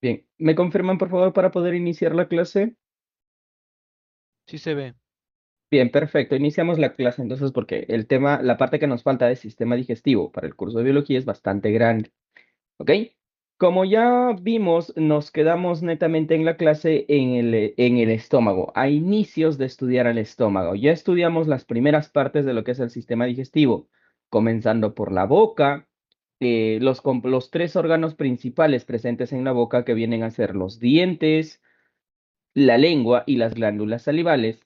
Bien, ¿me confirman por favor para poder iniciar la clase? Sí se ve. Bien, perfecto. Iniciamos la clase entonces porque el tema, la parte que nos falta de sistema digestivo para el curso de biología es bastante grande, ¿ok? Como ya vimos, nos quedamos netamente en la clase en el estómago, a inicios de estudiar el estómago. Ya estudiamos las primeras partes de lo que es el sistema digestivo, comenzando por la boca, los tres órganos principales presentes en la boca que vienen a ser los dientes, la lengua y las glándulas salivales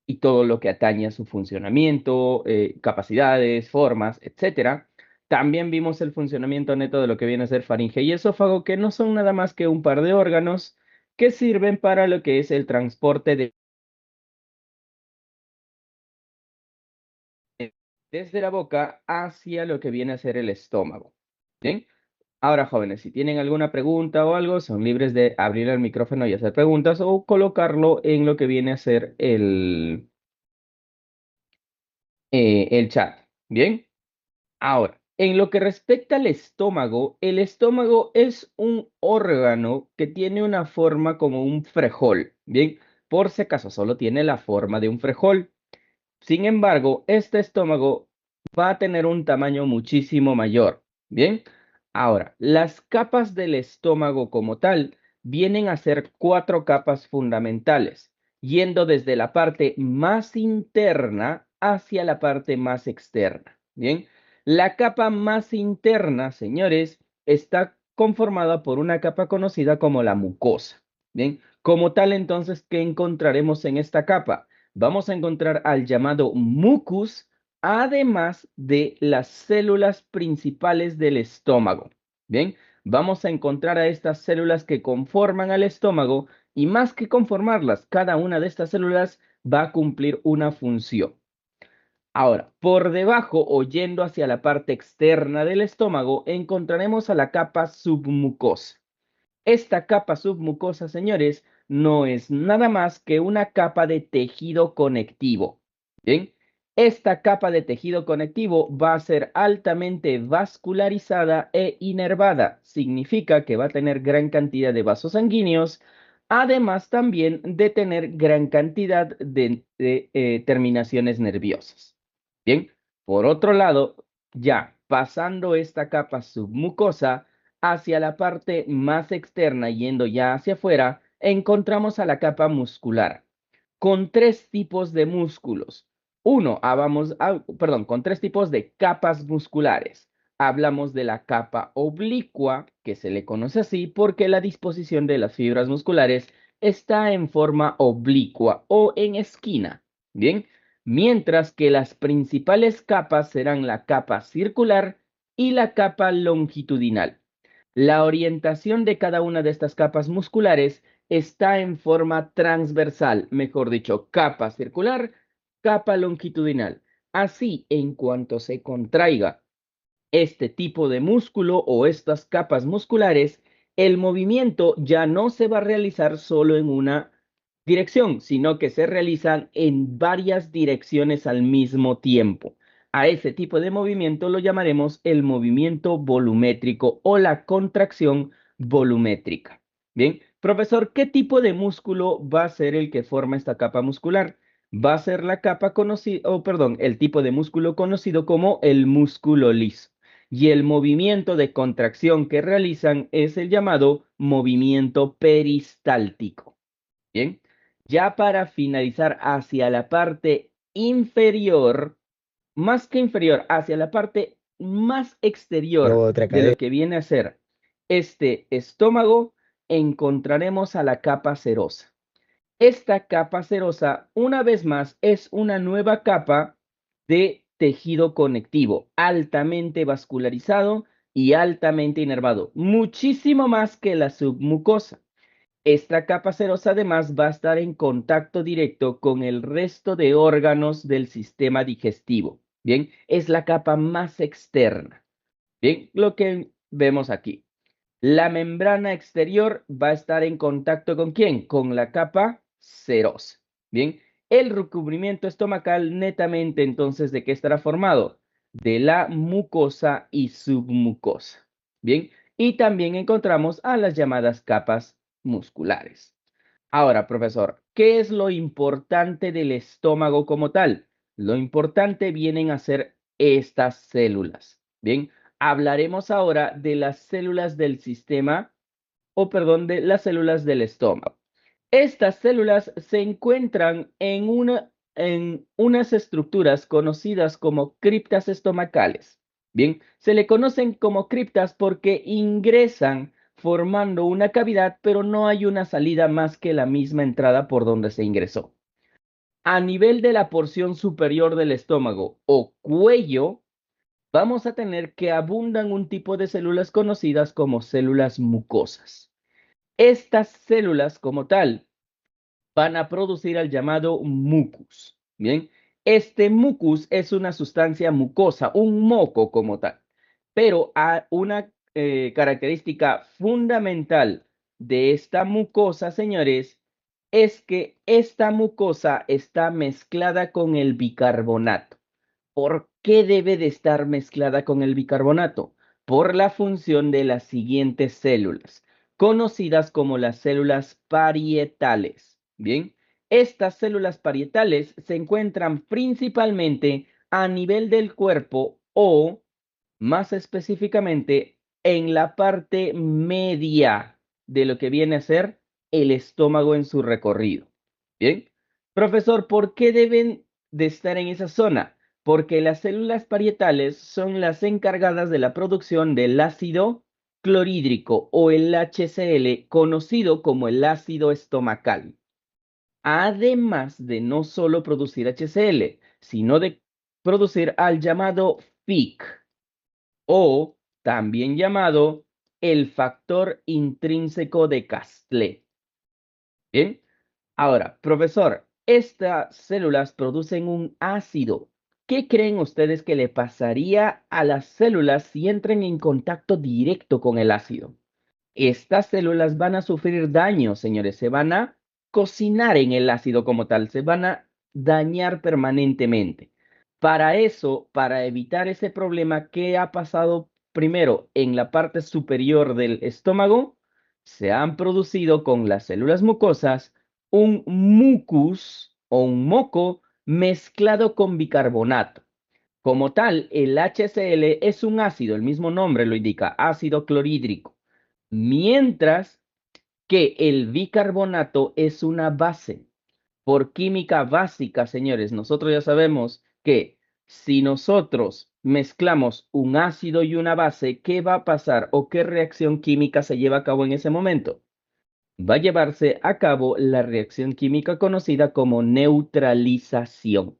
y todo lo que atañe a su funcionamiento, capacidades, formas, etcétera. También vimos el funcionamiento neto de lo que viene a ser faringe y esófago, que no son nada más que un par de órganos que sirven para lo que es el transporte desde la boca hacia lo que viene a ser el estómago. ¿Bien? Ahora, jóvenes, si tienen alguna pregunta o algo, son libres de abrir el micrófono y hacer preguntas o colocarlo en lo que viene a ser el chat. ¿Bien? Ahora, en lo que respecta al estómago, el estómago es un órgano que tiene una forma como un frejol. Bien, por si acaso solo tiene la forma de un frejol. Sin embargo, este estómago va a tener un tamaño muchísimo mayor. Bien, ahora, las capas del estómago como tal vienen a ser cuatro capas fundamentales, yendo desde la parte más interna hacia la parte más externa. Bien, la capa más interna, señores, está conformada por una capa conocida como la mucosa. Bien, como tal, entonces, ¿qué encontraremos en esta capa? Vamos a encontrar al llamado mucus, además de las células principales del estómago. Bien, vamos a encontrar a estas células que conforman al estómago y más que conformarlas, cada una de estas células va a cumplir una función. Ahora, por debajo o yendo hacia la parte externa del estómago, encontraremos a la capa submucosa. Esta capa submucosa, señores, no es nada más que una capa de tejido conectivo. Bien, esta capa de tejido conectivo va a ser altamente vascularizada e inervada. Significa que va a tener gran cantidad de vasos sanguíneos, además también de tener gran cantidad de terminaciones nerviosas. Bien, por otro lado, ya pasando esta capa submucosa, hacia la parte más externa, yendo ya hacia afuera, encontramos a la capa muscular, con tres tipos de músculos. Con tres tipos de capas musculares. Hablamos de la capa oblicua, que se le conoce así porque la disposición de las fibras musculares está en forma oblicua o en esquina. Bien, mientras que las principales capas serán la capa circular y la capa longitudinal. La orientación de cada una de estas capas musculares está en forma transversal, mejor dicho, capa circular, capa longitudinal. Así, en cuanto se contraiga este tipo de músculo o estas capas musculares, el movimiento ya no se va a realizar solo en una dirección, sino que se realizan en varias direcciones al mismo tiempo. A ese tipo de movimiento lo llamaremos el movimiento volumétrico o la contracción volumétrica. Bien, profesor, ¿qué tipo de músculo va a ser el que forma esta capa muscular? Va a ser la capa conocida, el tipo de músculo conocido como el músculo liso y el movimiento de contracción que realizan es el llamado movimiento peristáltico. Bien, ya para finalizar hacia la parte inferior, más que inferior, hacia la parte más exterior Otra de cadena. lo que viene a ser este estómago, encontraremos a la capa serosa. Esta capa serosa, una vez más, es una nueva capa de tejido conectivo, altamente vascularizado y altamente inervado, muchísimo más que la submucosa. Esta capa serosa además va a estar en contacto directo con el resto de órganos del sistema digestivo. Bien, es la capa más externa. Bien, lo que vemos aquí. La membrana exterior va a estar en contacto ¿con quién? Con la capa serosa. Bien, el recubrimiento estomacal netamente entonces ¿de qué estará formado? De la mucosa y submucosa. Bien, Y también encontramos a las llamadas capas musculares. Ahora, profesor, ¿qué es lo importante del estómago como tal? Lo importante vienen a ser estas células. Bien, hablaremos ahora de las células del sistema, o perdón, de las células del estómago. Estas células se encuentran en unas estructuras conocidas como criptas estomacales. Bien, se le conocen como criptas porque ingresan formando una cavidad, pero no hay una salida más que la misma entrada por donde se ingresó. A nivel de la porción superior del estómago o cuello, vamos a tener que abundan un tipo de células conocidas como células mucosas. Estas células como tal van a producir el llamado mucus. Bien, este mucus es una sustancia mucosa, un moco como tal, pero una característica fundamental de esta mucosa, señores, es que esta mucosa está mezclada con el bicarbonato. ¿Por qué debe de estar mezclada con el bicarbonato? Por la función de las siguientes células, conocidas como las células parietales. Bien, estas células parietales se encuentran principalmente a nivel del cuerpo o, más específicamente, en la parte media de lo que viene a ser el estómago en su recorrido. Bien, profesor, ¿por qué deben de estar en esa zona? Porque las células parietales son las encargadas de la producción del ácido clorhídrico o el HCl, conocido como el ácido estomacal. Además de no solo producir HCl, sino de producir al llamado FIC o también llamado el factor intrínseco de Castle. Bien, ahora, profesor, estas células producen un ácido. ¿Qué creen ustedes que le pasaría a las células si entran en contacto directo con el ácido? Estas células van a sufrir daño, señores, se van a cocinar en el ácido como tal, se van a dañar permanentemente. Para eso, para evitar ese problema, ¿qué ha pasado primero en la parte superior del estómago? Se han producido con las células mucosas un mucus o un moco mezclado con bicarbonato. Como tal, el HCl es un ácido, el mismo nombre lo indica, ácido clorhídrico, mientras que el bicarbonato es una base. Por química básica, señores, nosotros ya sabemos que si nosotros mezclamos un ácido y una base, ¿qué va a pasar o qué reacción química se lleva a cabo en ese momento? Va a llevarse a cabo la reacción química conocida como neutralización.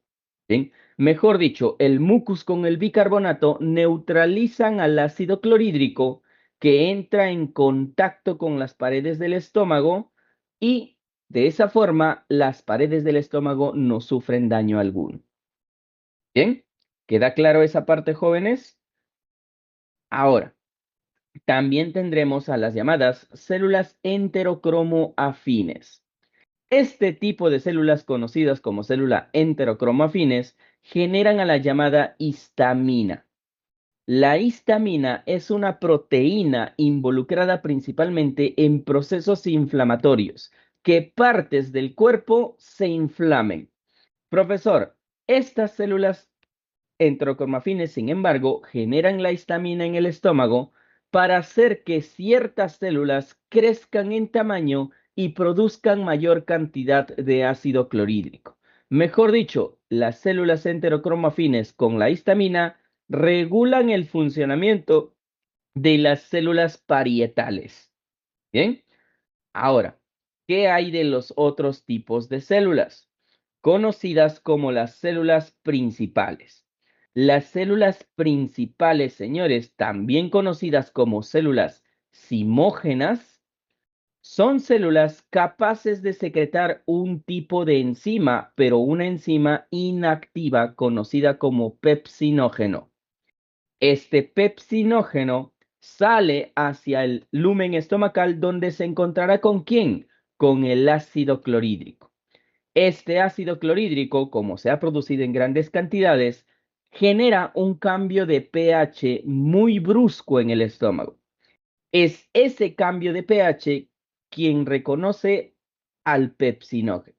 ¿Bien? Mejor dicho, el mucus con el bicarbonato neutralizan al ácido clorhídrico que entra en contacto con las paredes del estómago y de esa forma las paredes del estómago no sufren daño alguno. ¿Bien? ¿Queda claro esa parte, jóvenes? Ahora, también tendremos a las llamadas células enterocromoafines. Este tipo de células conocidas como célula enterocromoafines generan a la llamada histamina. La histamina es una proteína involucrada principalmente en procesos inflamatorios, que partes del cuerpo se inflamen. Profesor, estas células enterocromafines, sin embargo, generan la histamina en el estómago para hacer que ciertas células crezcan en tamaño y produzcan mayor cantidad de ácido clorhídrico. Mejor dicho, las células enterocromafines con la histamina regulan el funcionamiento de las células parietales. Bien, ahora, ¿qué hay de los otros tipos de células? Conocidas como las células principales. Las células principales, señores, también conocidas como células simógenas, son células capaces de secretar un tipo de enzima, pero una enzima inactiva conocida como pepsinógeno. Este pepsinógeno sale hacia el lumen estomacal donde se encontrará con ¿quién? Con el ácido clorhídrico. Este ácido clorhídrico, como se ha producido en grandes cantidades, genera un cambio de pH muy brusco en el estómago. Es ese cambio de pH quien reconoce al pepsinógeno.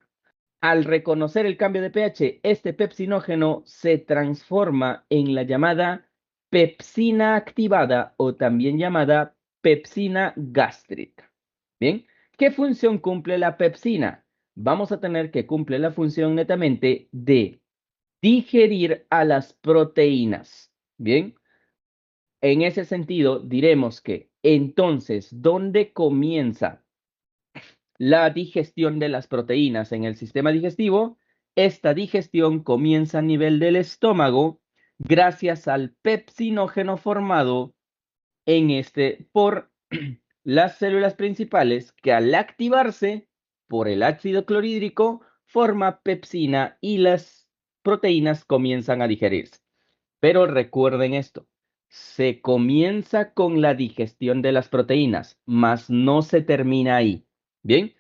Al reconocer el cambio de pH, este pepsinógeno se transforma en la llamada pepsina activada o también llamada pepsina gástrica. Bien, ¿qué función cumple la pepsina? Vamos a tener que cumple la función netamente de digerir a las proteínas. Bien, en ese sentido diremos que entonces, ¿dónde comienza la digestión de las proteínas en el sistema digestivo? Esta digestión comienza a nivel del estómago gracias al pepsinógeno formado en este por las células principales que al activarse por el ácido clorhídrico forma pepsina y las proteínas comienzan a digerirse. Pero recuerden esto, se comienza con la digestión de las proteínas, mas no se termina ahí. Bien,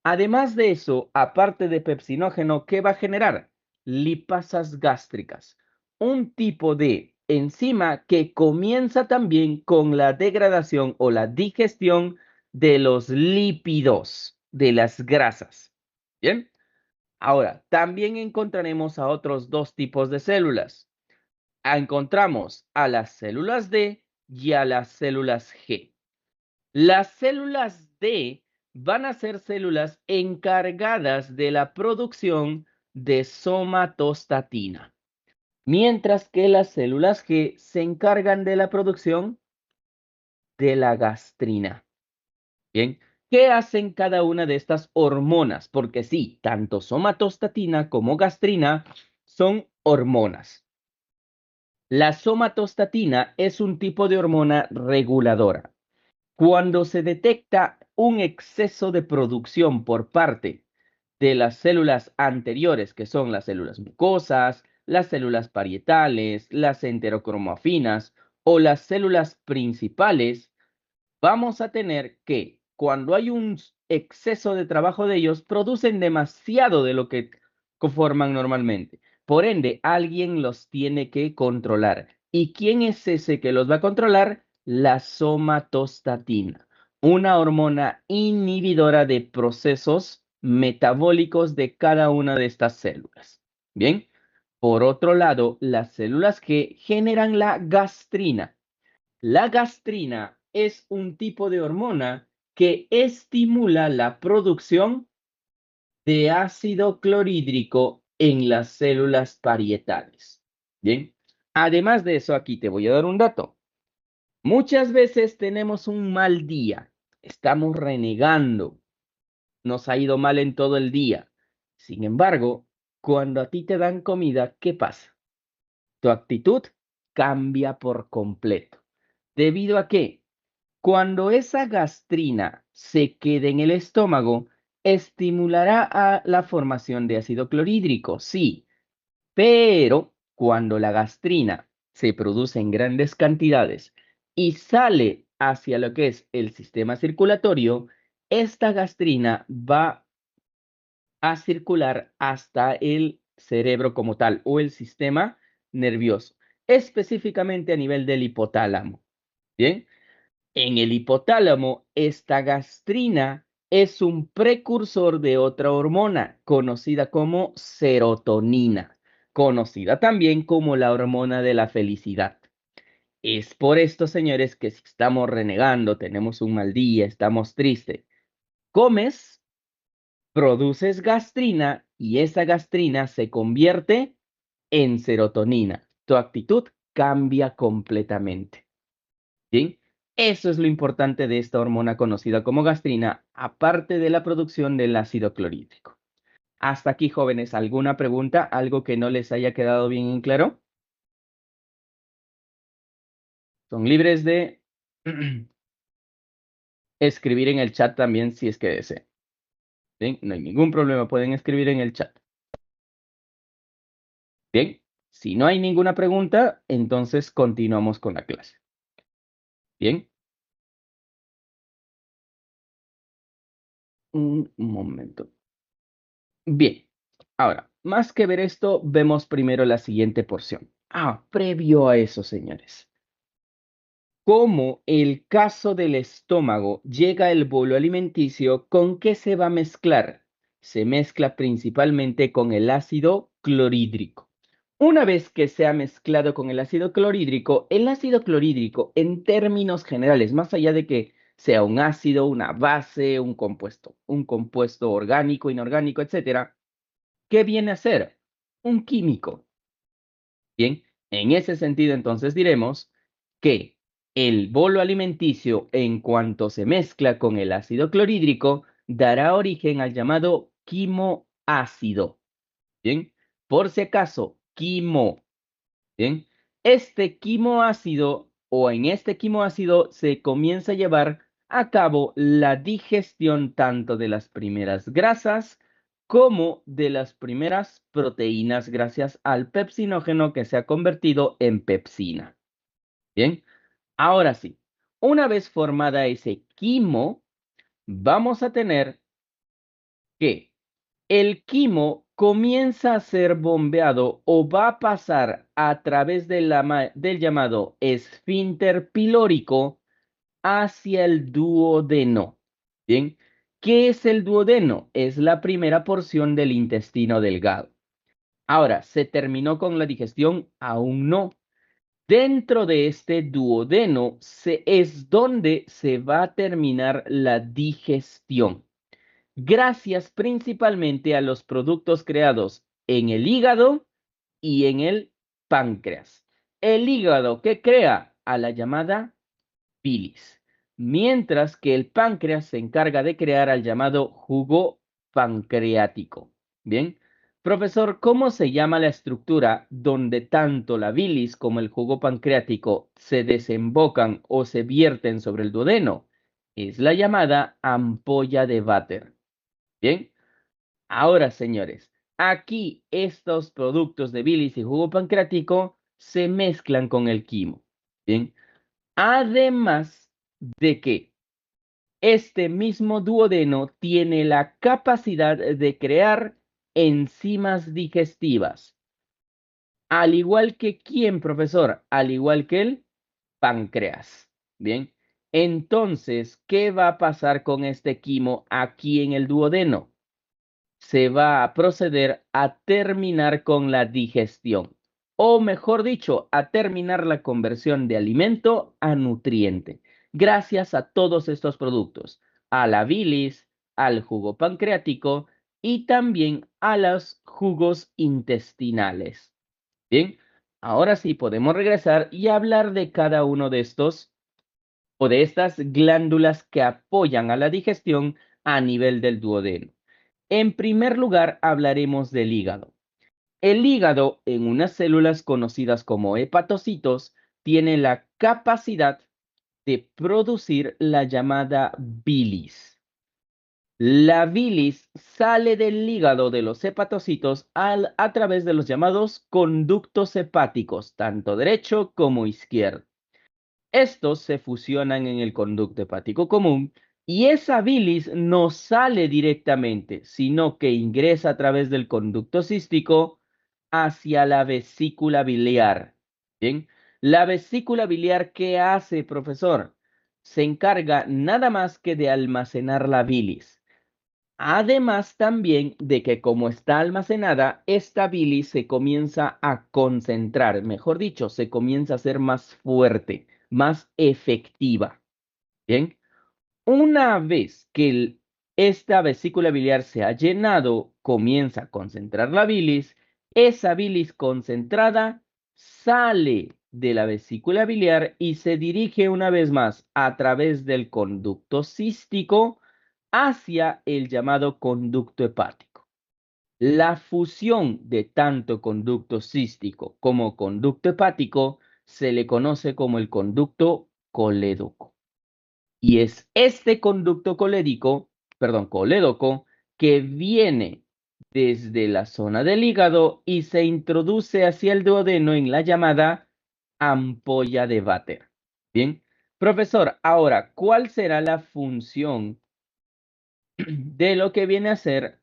además de eso, aparte de pepsinógeno, ¿qué va a generar? Lipasas gástricas, un tipo de enzima que comienza también con la degradación o la digestión de los lípidos, de las grasas. Bien, ahora también encontraremos a otros dos tipos de células. Encontramos a las células D y a las células G. Las células D van a ser células encargadas de la producción de somatostatina, mientras que las células G se encargan de la producción de la gastrina. Bien, ¿qué hacen cada una de estas hormonas? Porque sí, tanto somatostatina como gastrina son hormonas. La somatostatina es un tipo de hormona reguladora. Cuando se detecta un exceso de producción por parte de las células anteriores, que son las células mucosas, las células parietales, las enterocromoafinas o las células principales, vamos a tener que cuando hay un exceso de trabajo de ellos, producen demasiado de lo que conforman normalmente. Por ende, alguien los tiene que controlar. ¿Y quién es ese que los va a controlar? La somatostatina, una hormona inhibidora de procesos metabólicos de cada una de estas células. Bien, por otro lado, las células que generan la gastrina. La gastrina es un tipo de hormona que estimula la producción de ácido clorhídrico en las células parietales. Bien, además de eso, aquí te voy a dar un dato. Muchas veces tenemos un mal día, estamos renegando, nos ha ido mal en todo el día. Sin embargo, cuando a ti te dan comida, ¿qué pasa? Tu actitud cambia por completo. ¿Debido a qué? Cuando esa gastrina se quede en el estómago, estimulará a la formación de ácido clorhídrico, sí, pero cuando la gastrina se produce en grandes cantidades y sale hacia lo que es el sistema circulatorio, esta gastrina va a circular hasta el cerebro como tal o el sistema nervioso, específicamente a nivel del hipotálamo. Bien, en el hipotálamo, esta gastrina es un precursor de otra hormona conocida como serotonina, conocida también como la hormona de la felicidad. Es por esto, señores, que si estamos renegando, tenemos un mal día, estamos tristes, comes, produces gastrina y esa gastrina se convierte en serotonina. Tu actitud cambia completamente. ¿Sí? Eso es lo importante de esta hormona conocida como gastrina, aparte de la producción del ácido clorhídrico. Hasta aquí, jóvenes, ¿alguna pregunta? ¿Algo que no les haya quedado bien en claro? Son libres de escribir en el chat también si es que desean. Bien, no hay ningún problema, pueden escribir en el chat. Bien, si no hay ninguna pregunta, entonces continuamos con la clase. Bien, un momento. Bien, ahora, más que ver esto, vemos primero la siguiente porción. Previo a eso, señores. Como el caso del estómago llega el bolo alimenticio, ¿con qué se va a mezclar? Se mezcla principalmente con el ácido clorhídrico. Una vez que se ha mezclado con el ácido clorhídrico en términos generales, más allá de que sea un ácido, una base, un compuesto orgánico, inorgánico, etcétera, ¿qué viene a ser? Un químico. Bien, en ese sentido, entonces diremos que el bolo alimenticio, en cuanto se mezcla con el ácido clorhídrico, dará origen al llamado quimoácido. Bien, por si acaso, Bien, este quimoácido o en este quimoácido se comienza a llevar a cabo la digestión tanto de las primeras grasas como de las primeras proteínas gracias al pepsinógeno que se ha convertido en pepsina. Bien, ahora sí, una vez formada ese quimo, vamos a tener que el quimo comienza a ser bombeado o va a pasar a través del llamado esfínter pilórico hacia el duodeno. Bien, ¿qué es el duodeno? Es la primera porción del intestino delgado. Ahora, ¿se terminó con la digestión? Aún no. Dentro de este duodeno es donde se va a terminar la digestión gracias principalmente a los productos creados en el hígado y en el páncreas. El hígado que crea a la llamada bilis, mientras que el páncreas se encarga de crear al llamado jugo pancreático. Bien, profesor, ¿cómo se llama la estructura donde tanto la bilis como el jugo pancreático se desembocan o se vierten sobre el duodeno? Es la llamada ampolla de váter. Bien, ahora señores, aquí estos productos de bilis y jugo pancreático se mezclan con el quimo. Bien, además de que este mismo duodeno tiene la capacidad de crear enzimas digestivas, al igual que quién, profesor, al igual que el páncreas. Bien, entonces, ¿qué va a pasar con este quimo aquí en el duodeno? Se va a proceder a terminar con la digestión, o mejor dicho, a terminar la conversión de alimento a nutriente, gracias a todos estos productos, a la bilis, al jugo pancreático y también a los jugos intestinales. Bien, ahora sí podemos regresar y hablar de cada uno de estos o de estas glándulas que apoyan a la digestión a nivel del duodeno. En primer lugar, hablaremos del hígado. El hígado, en unas células conocidas como hepatocitos, tiene la capacidad de producir la llamada bilis. La bilis sale del hígado de los hepatocitos a través de los llamados conductos hepáticos, tanto derecho como izquierdo. Estos se fusionan en el conducto hepático común y esa bilis no sale directamente, sino que ingresa a través del conducto cístico hacia la vesícula biliar. Bien, la vesícula biliar, ¿qué hace, profesor? Se encarga nada más que de almacenar la bilis. Además también de que como está almacenada, esta bilis se comienza a concentrar, mejor dicho, se comienza a ser más fuerte, más efectiva. Bien, una vez que esta vesícula biliar se ha llenado, comienza a concentrar la bilis, esa bilis concentrada sale de la vesícula biliar y se dirige una vez más a través del conducto cístico hacia el llamado conducto hepático. La fusión de tanto conducto cístico como conducto hepático se le conoce como el conducto colédoco. Y es este conducto colédoco, que viene desde la zona del hígado y se introduce hacia el duodeno en la llamada ampolla de váter. Bien, profesor, ahora, ¿cuál será la función de lo que viene a ser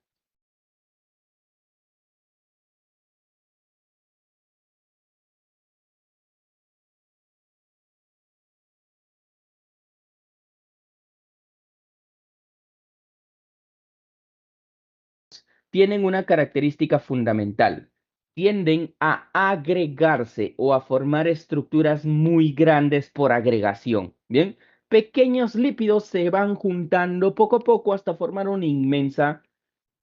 tienen una característica fundamental. Tienden a agregarse o a formar estructuras muy grandes por agregación. Bien, pequeños lípidos se van juntando poco a poco hasta formar una inmensa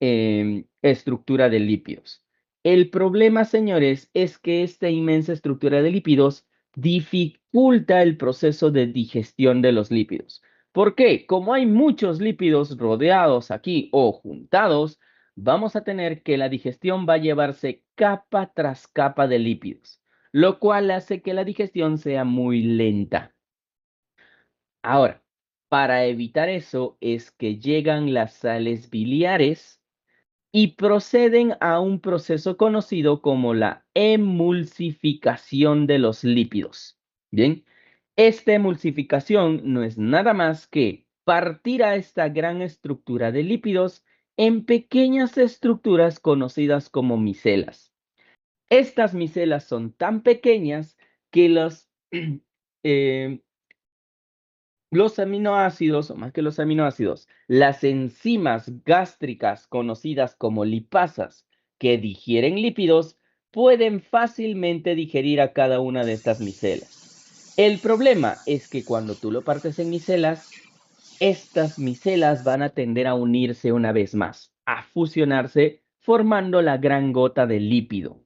estructura de lípidos. El problema, señores, es que esta inmensa estructura de lípidos dificulta el proceso de digestión de los lípidos. ¿Por qué? Como hay muchos lípidos rodeados aquí o juntados, vamos a tener que la digestión va a llevarse capa tras capa de lípidos, lo cual hace que la digestión sea muy lenta. Ahora, para evitar eso es que llegan las sales biliares y proceden a un proceso conocido como la emulsificación de los lípidos. Bien, esta emulsificación no es nada más que partir a esta gran estructura de lípidos en pequeñas estructuras conocidas como micelas. Estas micelas son tan pequeñas que eh, los aminoácidos, o más que los aminoácidos, las enzimas gástricas conocidas como lipasas que digieren lípidos pueden fácilmente digerir a cada una de estas micelas. El problema es que cuando tú lo partes en micelas, estas micelas van a tender a unirse una vez más, a fusionarse, formando la gran gota de lípido.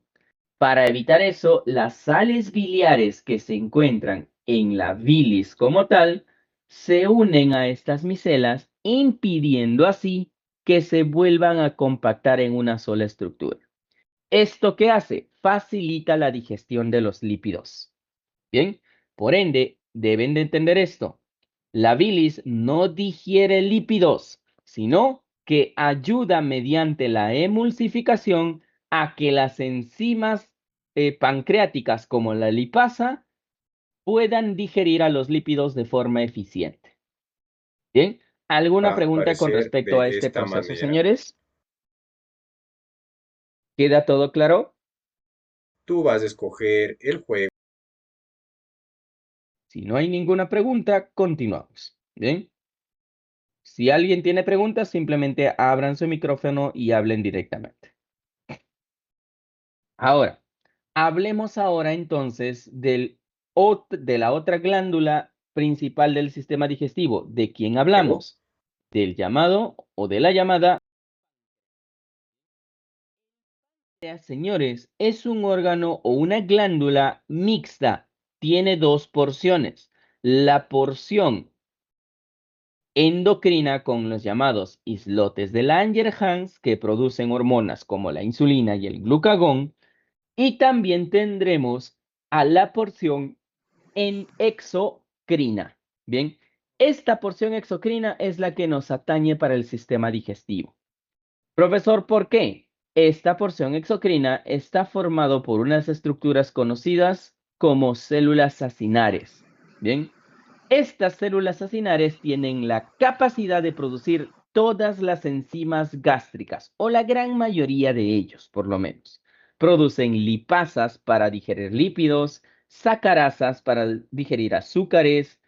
Para evitar eso, las sales biliares que se encuentran en la bilis como tal se unen a estas micelas, impidiendo así que se vuelvan a compactar en una sola estructura. ¿Esto qué hace? Facilita la digestión de los lípidos. Bien, por ende, deben de entender esto. La bilis no digiere lípidos, sino que ayuda mediante la emulsificación a que las enzimas pancreáticas como la lipasa puedan digerir a los lípidos de forma eficiente. Bien, ¿alguna Va a pregunta con aparecer respecto a de este esta proceso, manera. señores? ¿Queda todo claro? Tú vas a escoger el juego. Si no hay ninguna pregunta, continuamos. Bien. Si alguien tiene preguntas, simplemente abran su micrófono y hablen directamente. Ahora, hablemos ahora entonces de la otra glándula principal del sistema digestivo. ¿De quién hablamos? Del llamado o de la llamada. Señores, es un órgano o una glándula mixta. Tiene dos porciones. La porción endocrina con los llamados islotes de Langerhans que producen hormonas como la insulina y el glucagón, y también tendremos a la porción en exocrina. Bien, esta porción exocrina es la que nos atañe para el sistema digestivo. Profesor, ¿por qué? Esta porción exocrina está formado por unas estructuras conocidas como células acinares. Bien, estas células acinares tienen la capacidad de producir todas las enzimas gástricas, o la gran mayoría de ellos, por lo menos. Producen lipasas para digerir lípidos, sacarasas para digerir azúcares,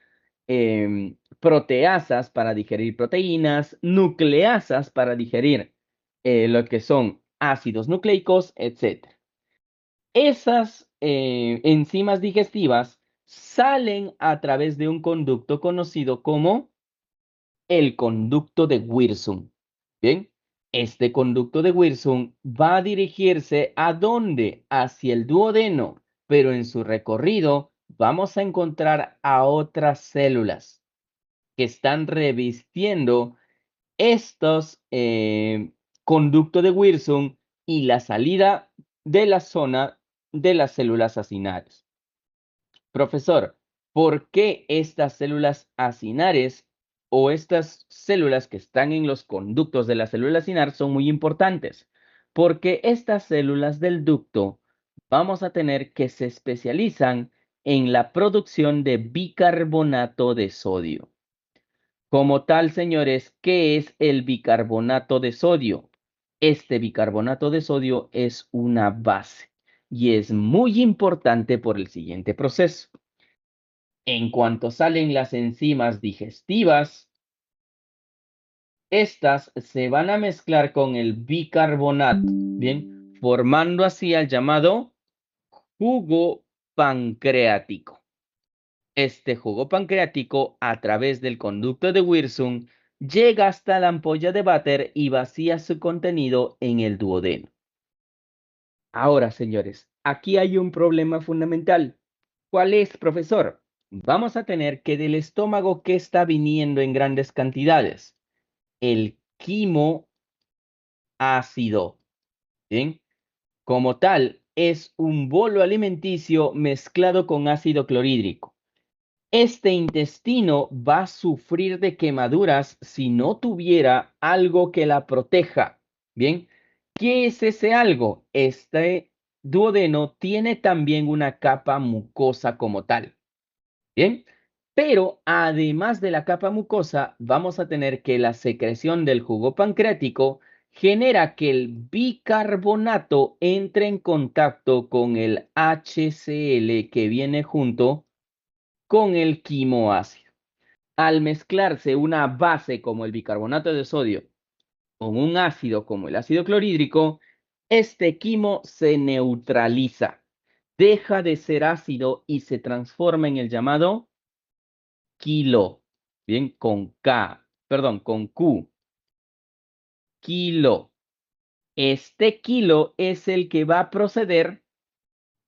proteasas para digerir proteínas, nucleasas para digerir lo que son ácidos nucleicos, etc. Esas enzimas digestivas salen a través de un conducto conocido como el conducto de Wirsung. Bien, este conducto de Wirsung va a dirigirse ¿a dónde? Hacia el duodeno, pero en su recorrido vamos a encontrar a otras células que están revistiendo estos conductos de Wirsung y la salida de la zona de las células acinares. Profesor, ¿por qué estas células acinares o estas células que están en los conductos de la célula acinar son muy importantes? Porque estas células del ducto vamos a tener que se especializan en la producción de bicarbonato de sodio. Como tal, señores, ¿qué es el bicarbonato de sodio? Este bicarbonato de sodio es una base y es muy importante por el siguiente proceso. En cuanto salen las enzimas digestivas, Estas se van a mezclar con el bicarbonato, ¿bien? Formando así el llamado jugo pancreático. Este jugo pancreático, a través del conducto de Wirsung, llega hasta la ampolla de váter y vacía su contenido en el duodeno. Ahora, señores, aquí hay un problema fundamental. ¿Cuál es, profesor? Vamos a tener que del estómago que está viniendo en grandes cantidades, el quimo ácido, ¿bien? Como tal, es un bolo alimenticio mezclado con ácido clorhídrico. Este intestino va a sufrir de quemaduras si no tuviera algo que la proteja. Bien, ¿qué es ese algo? Este duodeno tiene también una capa mucosa como tal. Bien, pero además de la capa mucosa, vamos a tener que la secreción del jugo pancreático genera que el bicarbonato entre en contacto con el HCl que viene junto con el quimoácido. Al mezclarse una base como el bicarbonato de sodio con un ácido como el ácido clorhídrico, este quimo se neutraliza, deja de ser ácido y se transforma en el llamado kilo. Bien, con K, perdón, con Q. Kilo. Este kilo es el que va a proceder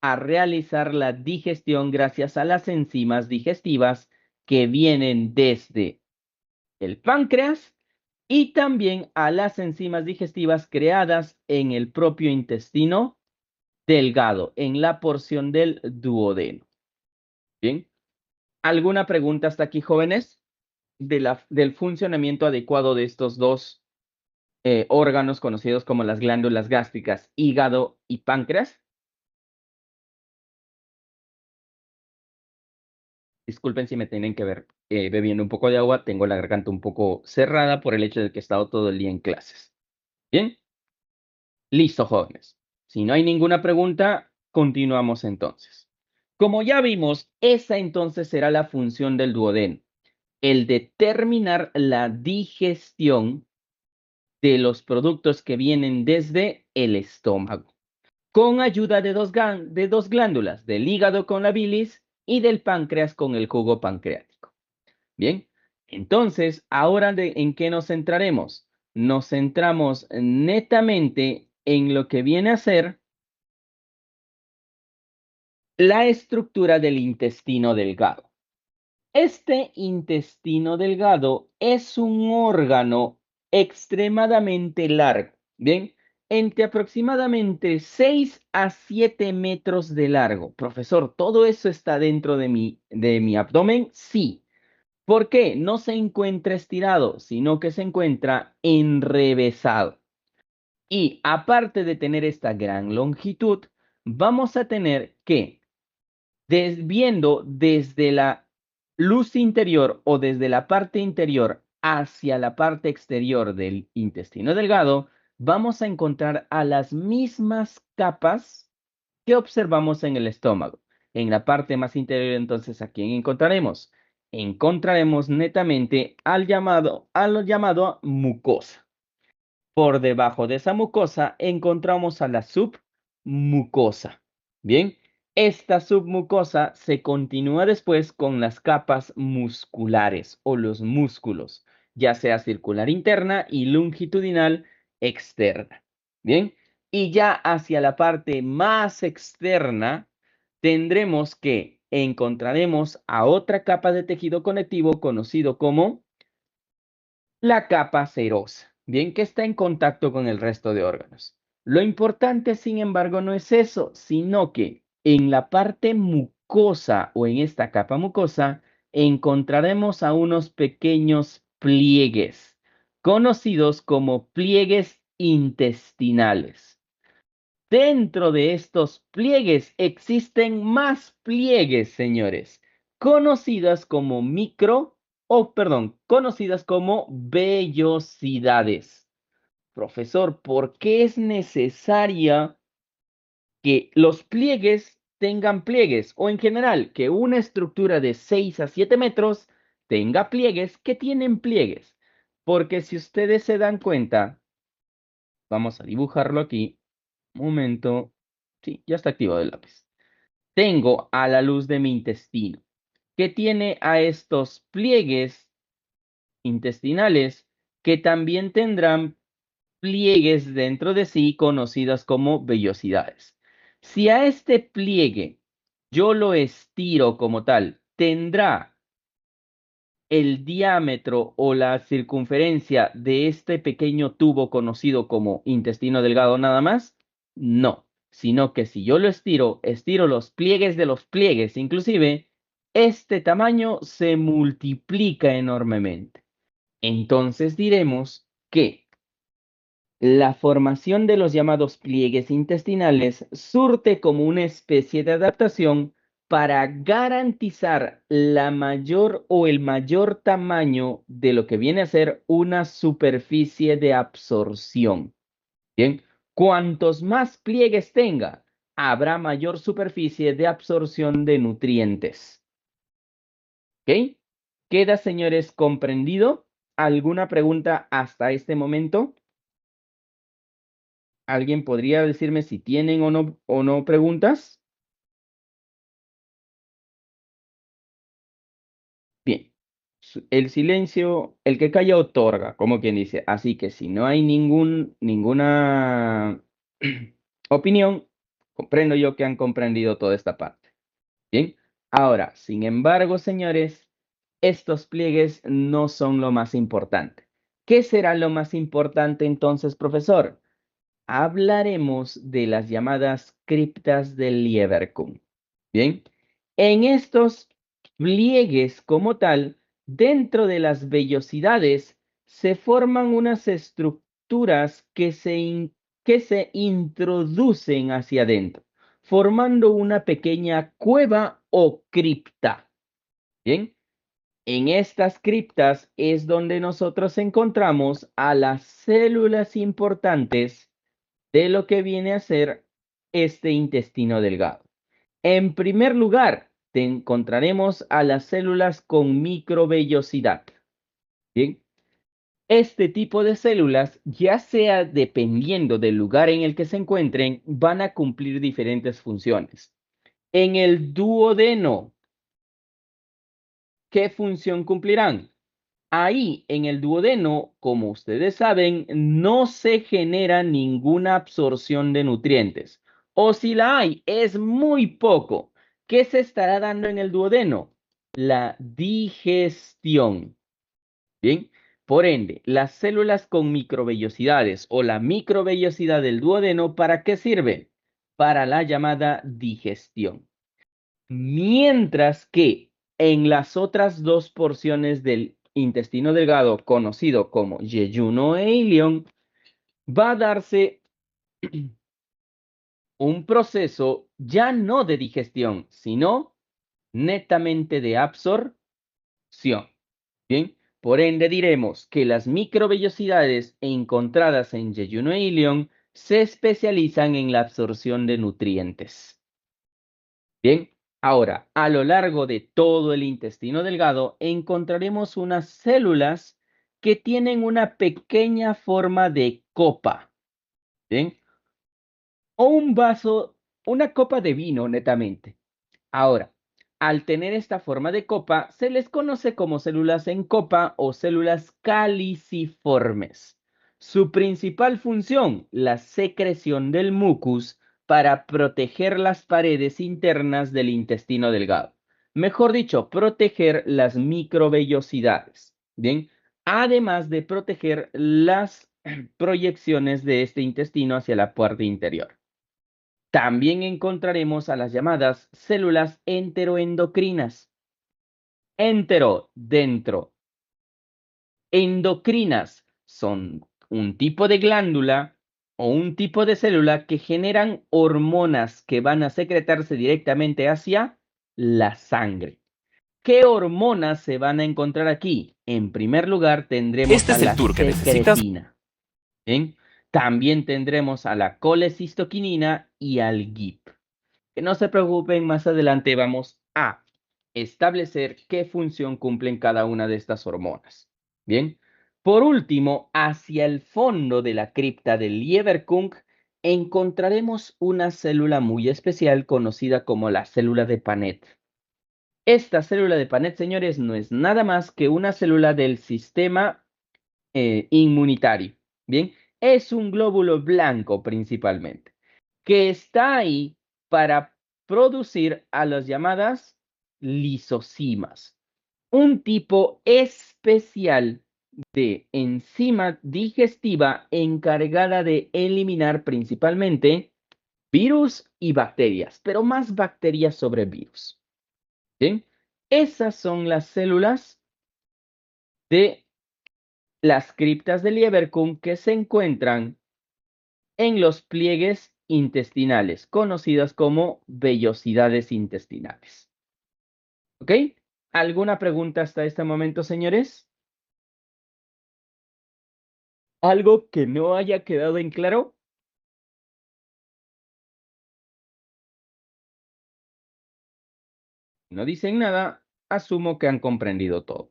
a realizar la digestión gracias a las enzimas digestivas que vienen desde el páncreas y también a las enzimas digestivas creadas en el propio intestino delgado, en la porción del duodeno. Bien, ¿alguna pregunta hasta aquí, jóvenes? Del funcionamiento adecuado de estos dos órganos conocidos como las glándulas gástricas, hígado y páncreas. Disculpen si me tienen que ver bebiendo un poco de agua, tengo la garganta un poco cerrada por el hecho de que he estado todo el día en clases. Bien, listo, jóvenes. Si no hay ninguna pregunta, continuamos entonces. Como ya vimos, esa entonces será la función del duodeno, el determinar la digestión de los productos que vienen desde el estómago, con ayuda de dos glándulas, del hígado con la bilis y del páncreas con el jugo pancreático. Bien, entonces, ahora ¿en qué nos centraremos? Nos centramos netamente en lo que viene a ser la estructura del intestino delgado. Este intestino delgado es un órgano extremadamente largo, ¿bien? Entre aproximadamente 6 a 7 metros de largo. Profesor, ¿todo eso está dentro de mi abdomen? Sí. ¿Por qué? No se encuentra estirado, sino que se encuentra enrevesado. Y aparte de tener esta gran longitud, vamos a tener que viendo desde la luz interior o desde la parte interior hacia la parte exterior del intestino delgado, vamos a encontrar a las mismas capas que observamos en el estómago. En la parte más interior, entonces, ¿a quién encontraremos? Encontraremos netamente a lo llamado mucosa. Por debajo de esa mucosa encontramos a la submucosa. Bien, esta submucosa se continúa después con las capas musculares o los músculos, ya sea circular interna y longitudinal externa. Bien, y ya hacia la parte más externa tendremos que encontraremos a otra capa de tejido conectivo conocido como la capa serosa, bien que está en contacto con el resto de órganos. Lo importante, sin embargo, no es eso, sino que en la parte mucosa o en esta capa mucosa encontraremos a unos pequeños pliegues, conocidos como pliegues intestinales. Dentro de estos pliegues existen más pliegues, señores, conocidas como vellosidades. Profesor, ¿por qué es necesaria que los pliegues tengan pliegues o en general que una estructura de 6 a 7 metros tenga pliegues que tienen pliegues? Porque si ustedes se dan cuenta, vamos a dibujarlo aquí. Un momento. Sí, ya está activado el lápiz. Tengo a la luz de mi intestino, que tiene a estos pliegues intestinales que también tendrán pliegues dentro de sí conocidas como vellosidades. Si a este pliegue yo lo estiro como tal, ¿tendrá el diámetro o la circunferencia de este pequeño tubo conocido como intestino delgado nada más? No, sino que si yo lo estiro, estiro los pliegues de los pliegues, inclusive, este tamaño se multiplica enormemente. Entonces diremos que la formación de los llamados pliegues intestinales surte como una especie de adaptación para garantizar la mayor o el mayor tamaño de lo que viene a ser una superficie de absorción. Bien, cuantos más pliegues tenga, habrá mayor superficie de absorción de nutrientes. ¿Ok? ¿Queda, señores, comprendido? ¿Alguna pregunta hasta este momento? ¿Alguien podría decirme si tienen o no preguntas? Bien. El silencio, el que calla otorga, como quien dice. Así que si no hay ninguna opinión, comprendo yo que han comprendido toda esta parte. Bien. Ahora, sin embargo, señores, estos pliegues no son lo más importante. ¿Qué será lo más importante entonces, profesor? Hablaremos de las llamadas criptas del Lieberkühn. Bien, en estos pliegues como tal, dentro de las vellosidades, se forman unas estructuras que se introducen hacia adentro, formando una pequeña cueva o cripta. Bien, en estas criptas es donde nosotros encontramos a las células importantes de lo que viene a ser este intestino delgado. En primer lugar, te encontraremos a las células con microvellosidad. Bien, este tipo de células, ya sea dependiendo del lugar en el que se encuentren, van a cumplir diferentes funciones. En el duodeno, ¿qué función cumplirán? Ahí en el duodeno, como ustedes saben, no se genera ninguna absorción de nutrientes. O si la hay, es muy poco. ¿Qué se estará dando en el duodeno? La digestión. Bien, por ende, las células con microvellosidades o la microvellosidad del duodeno, ¿para qué sirve? Para la llamada digestión. Mientras que en las otras dos porciones del intestino delgado, conocido como yeyuno e ilion, va a darse un proceso ya no de digestión, sino netamente de absorción. Bien, por ende diremos que las microvellosidades encontradas en yeyuno e ilion se especializan en la absorción de nutrientes. Bien, ahora, a lo largo de todo el intestino delgado encontraremos unas células que tienen una pequeña forma de copa, ¿bien? O un vaso, una copa de vino, netamente. Ahora, al tener esta forma de copa, se les conoce como células en copa o células caliciformes. Su principal función, la secreción del mucus para proteger las paredes internas del intestino delgado. Mejor dicho, proteger las microvellosidades. Bien, además de proteger las proyecciones de este intestino hacia la parte interior. También encontraremos a las llamadas células enteroendocrinas. Entero, dentro. Endocrinas son un tipo de glándula o un tipo de célula que generan hormonas que van a secretarse directamente hacia la sangre. ¿Qué hormonas se van a encontrar aquí? En primer lugar tendremos Este a es el la tour que necesitas. secretina. ¿Bien? También tendremos a la colecistoquinina y al GIP. Que no se preocupen, más adelante vamos a establecer qué función cumplen cada una de estas hormonas. Bien, Por último, hacia el fondo de la cripta del Lieberkühn encontraremos una célula muy especial conocida como la célula de Paneth. Esta célula de Paneth, señores, no es nada más que una célula del sistema inmunitario. Bien, es un glóbulo blanco principalmente, que está ahí para producir a las llamadas lisosimas, un tipo especial de enzima digestiva encargada de eliminar principalmente virus y bacterias, pero más bacterias sobre virus. ¿Bien? Esas son las células de las criptas de Lieberkühn que se encuentran en los pliegues intestinales, conocidas como vellosidades intestinales. ¿Ok? ¿Alguna pregunta hasta este momento, señores? ¿Algo que no haya quedado en claro? No dicen nada, asumo que han comprendido todo.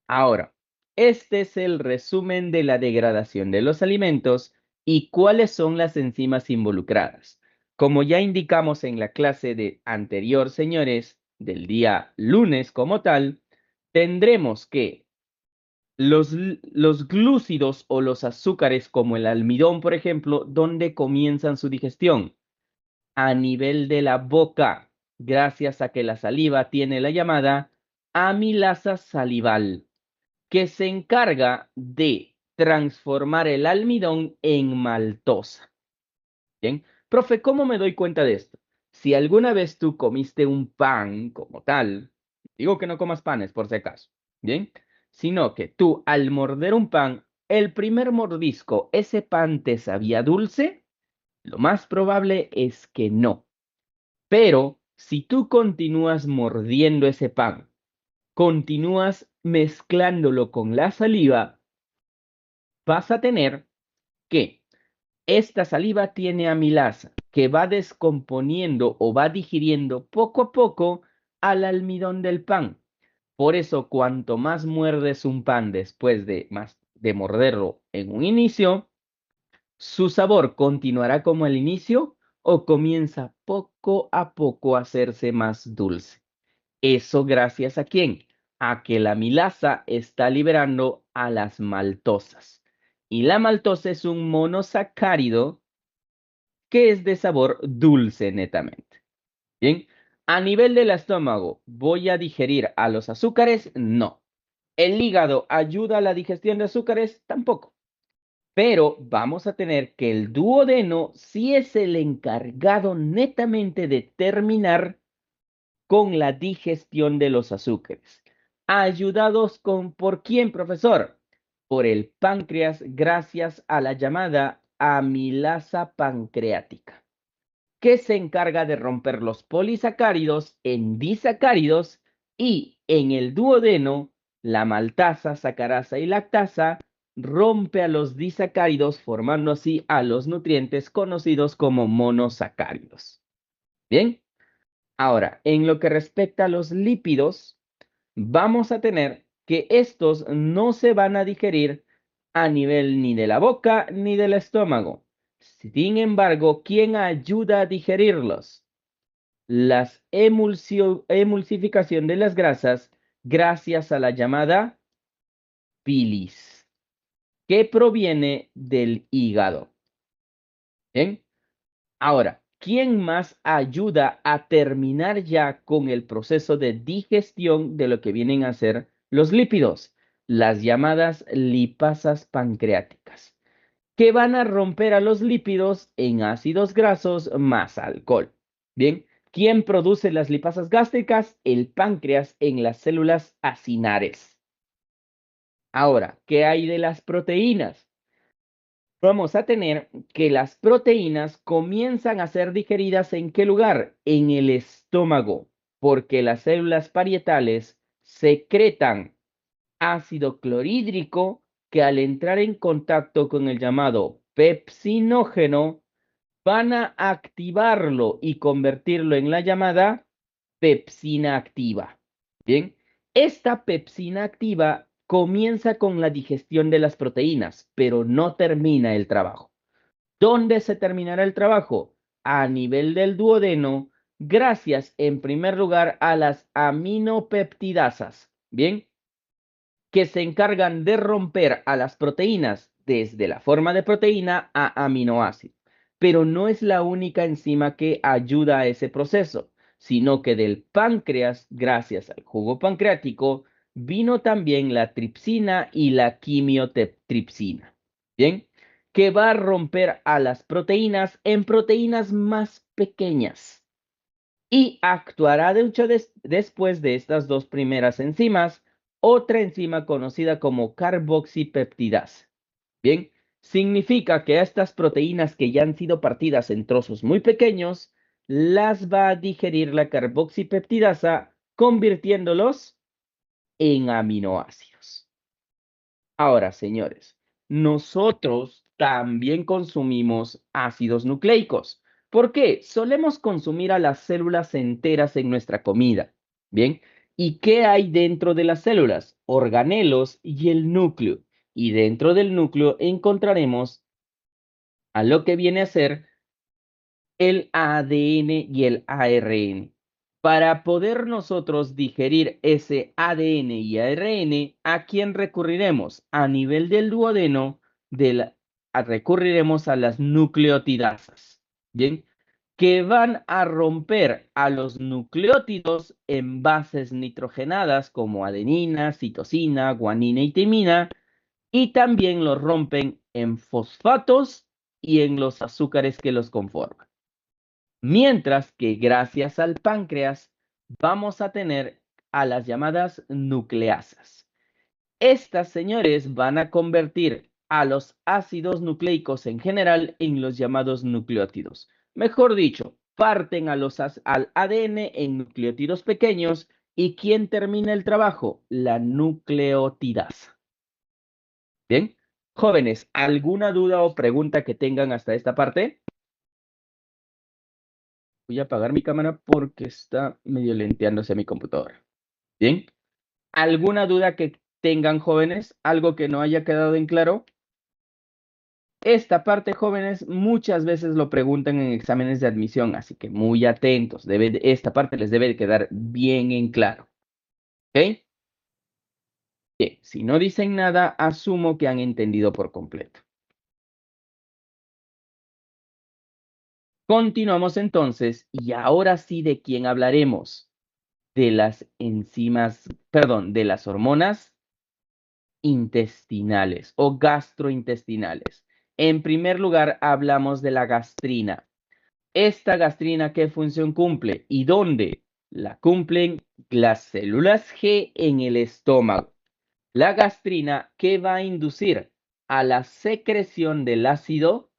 Ahora, este es el resumen de la degradación de los alimentos y cuáles son las enzimas involucradas. Como ya indicamos en la clase de anterior, señores, del día lunes como tal, tendremos que los glúcidos o los azúcares como el almidón, por ejemplo, ¿dónde comienzan su digestión? A nivel de la boca, gracias a que la saliva tiene la llamada amilasa salival, que se encarga de transformar el almidón en maltosa. Bien, profe, ¿cómo me doy cuenta de esto? Si alguna vez tú comiste un pan como tal, digo que no comas panes por si acaso, bien, sino que tú al morder un pan, el primer mordisco, ese pan te sabía dulce, lo más probable es que no. Pero si tú continúas mordiendo ese pan, continúas mezclándolo con la saliva, vas a tener que esta saliva tiene amilasa que va descomponiendo o va digiriendo poco a poco al almidón del pan. Por eso, cuanto más muerdes un pan después de morderlo en un inicio, su sabor continuará como el inicio o comienza poco a poco a hacerse más dulce. ¿Eso gracias a quién? A que la amilasa está liberando a las maltosas. Y la maltosa es un monosacárido que es de sabor dulce netamente. Bien, a nivel del estómago, ¿voy a digerir a los azúcares? No. ¿El hígado ayuda a la digestión de azúcares? Tampoco. Pero vamos a tener que el duodeno sí es el encargado netamente de terminar con la digestión de los azúcares. ¿Ayudados por quién, profesor? Por el páncreas gracias a la llamada amilasa pancreática, que se encarga de romper los polisacáridos en disacáridos y en el duodeno, la maltasa, sacarasa y lactasa rompe a los disacáridos formando así a los nutrientes conocidos como monosacáridos. Bien, ahora, en lo que respecta a los lípidos, vamos a tener que estos no se van a digerir a nivel ni de la boca ni del estómago. Sin embargo, ¿quién ayuda a digerirlos? La emulsificación de las grasas gracias a la llamada bilis, que proviene del hígado. ¿Bien? Ahora, ¿quién más ayuda a terminar ya con el proceso de digestión de lo que vienen a ser los lípidos? Las llamadas lipasas pancreáticas, que van a romper a los lípidos en ácidos grasos más alcohol. Bien, ¿quién produce las lipasas gástricas? El páncreas en las células acinares. Ahora, ¿qué hay de las proteínas? Vamos a tener que las proteínas comienzan a ser digeridas ¿en qué lugar? En el estómago, porque las células parietales secretan ácido clorhídrico que al entrar en contacto con el llamado pepsinógeno van a activarlo y convertirlo en la llamada pepsina activa. Bien, esta pepsina activa comienza con la digestión de las proteínas, pero no termina el trabajo. ¿Dónde se terminará el trabajo? A nivel del duodeno, gracias en primer lugar a las aminopeptidasas, ¿bien? Que se encargan de romper a las proteínas desde la forma de proteína a aminoácidos. Pero no es la única enzima que ayuda a ese proceso, sino que del páncreas, gracias al jugo pancreático, vino también la tripsina y la quimiotripsina. ¿Bien? Que va a romper a las proteínas en proteínas más pequeñas y actuará después de estas dos primeras enzimas otra enzima conocida como carboxipeptidasa. Bien, significa que estas proteínas que ya han sido partidas en trozos muy pequeños, las va a digerir la carboxipeptidasa, convirtiéndolos en aminoácidos. Ahora, señores, nosotros también consumimos ácidos nucleicos. ¿Por qué? Solemos consumir a las células enteras en nuestra comida. Bien, ¿y qué hay dentro de las células? Organelos y el núcleo. Y dentro del núcleo encontraremos a lo que viene a ser el ADN y el ARN. Para poder nosotros digerir ese ADN y ARN, ¿a quién recurriremos? A nivel del duodeno, recurriremos a las nucleotidasas, ¿bien? Que van a romper a los nucleótidos en bases nitrogenadas como adenina, citosina, guanina y timina, y también los rompen en fosfatos y en los azúcares que los conforman. Mientras que gracias al páncreas vamos a tener a las llamadas nucleasas. Estas, señores, van a convertir a los ácidos nucleicos en general en los llamados nucleótidos. Mejor dicho, parten al ADN en nucleótidos pequeños. ¿Y quién termina el trabajo? La nucleotidasa. Bien, jóvenes, ¿alguna duda o pregunta que tengan hasta esta parte? Voy a apagar mi cámara porque está medio lenteándose mi computadora. Bien. ¿Alguna duda que tengan, jóvenes? ¿Algo que no haya quedado en claro? Esta parte, jóvenes, muchas veces lo preguntan en exámenes de admisión, así que muy atentos. Esta parte les debe de quedar bien en claro. ¿Ok? Bien, si no dicen nada, asumo que han entendido por completo. Continuamos entonces, y ahora sí, ¿de quién hablaremos? De las enzimas, perdón, de las hormonas intestinales o gastrointestinales. En primer lugar, hablamos de la gastrina. ¿Esta gastrina qué función cumple? ¿Y dónde? La cumplen las células G en el estómago. La gastrina, ¿qué va a inducir? A la secreción del ácido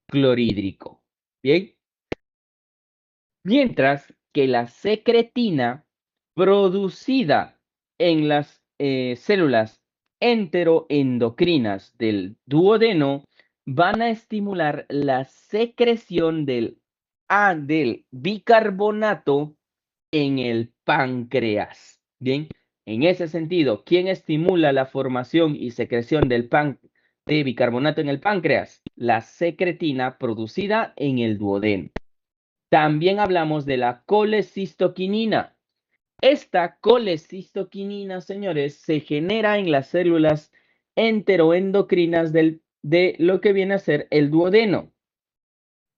clorhídrico. Bien. Mientras que la secretina, producida en las células enteroendocrinas del duodeno, van a estimular la secreción del bicarbonato en el páncreas. Bien, en ese sentido, ¿quién estimula la formación y secreción de bicarbonato en el páncreas? La secretina producida en el duodeno. También hablamos de la colecistoquinina. Esta colecistoquinina, señores, se genera en las células enteroendocrinas de lo que viene a ser el duodeno.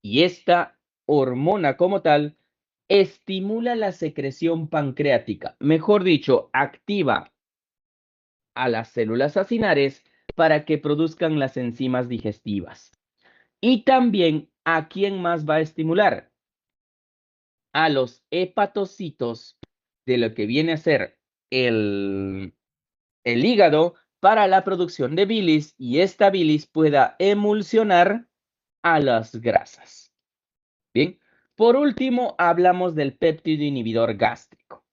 Y esta hormona como tal estimula la secreción pancreática. Mejor dicho, activa a las células acinares para que produzcan las enzimas digestivas. Y también, ¿a quién más va a estimular? A los hepatocitos de lo que viene a ser el, el hígado para la producción de bilis y esta bilis pueda emulsionar a las grasas. Bien, por último hablamos del péptido inhibidor gástrico.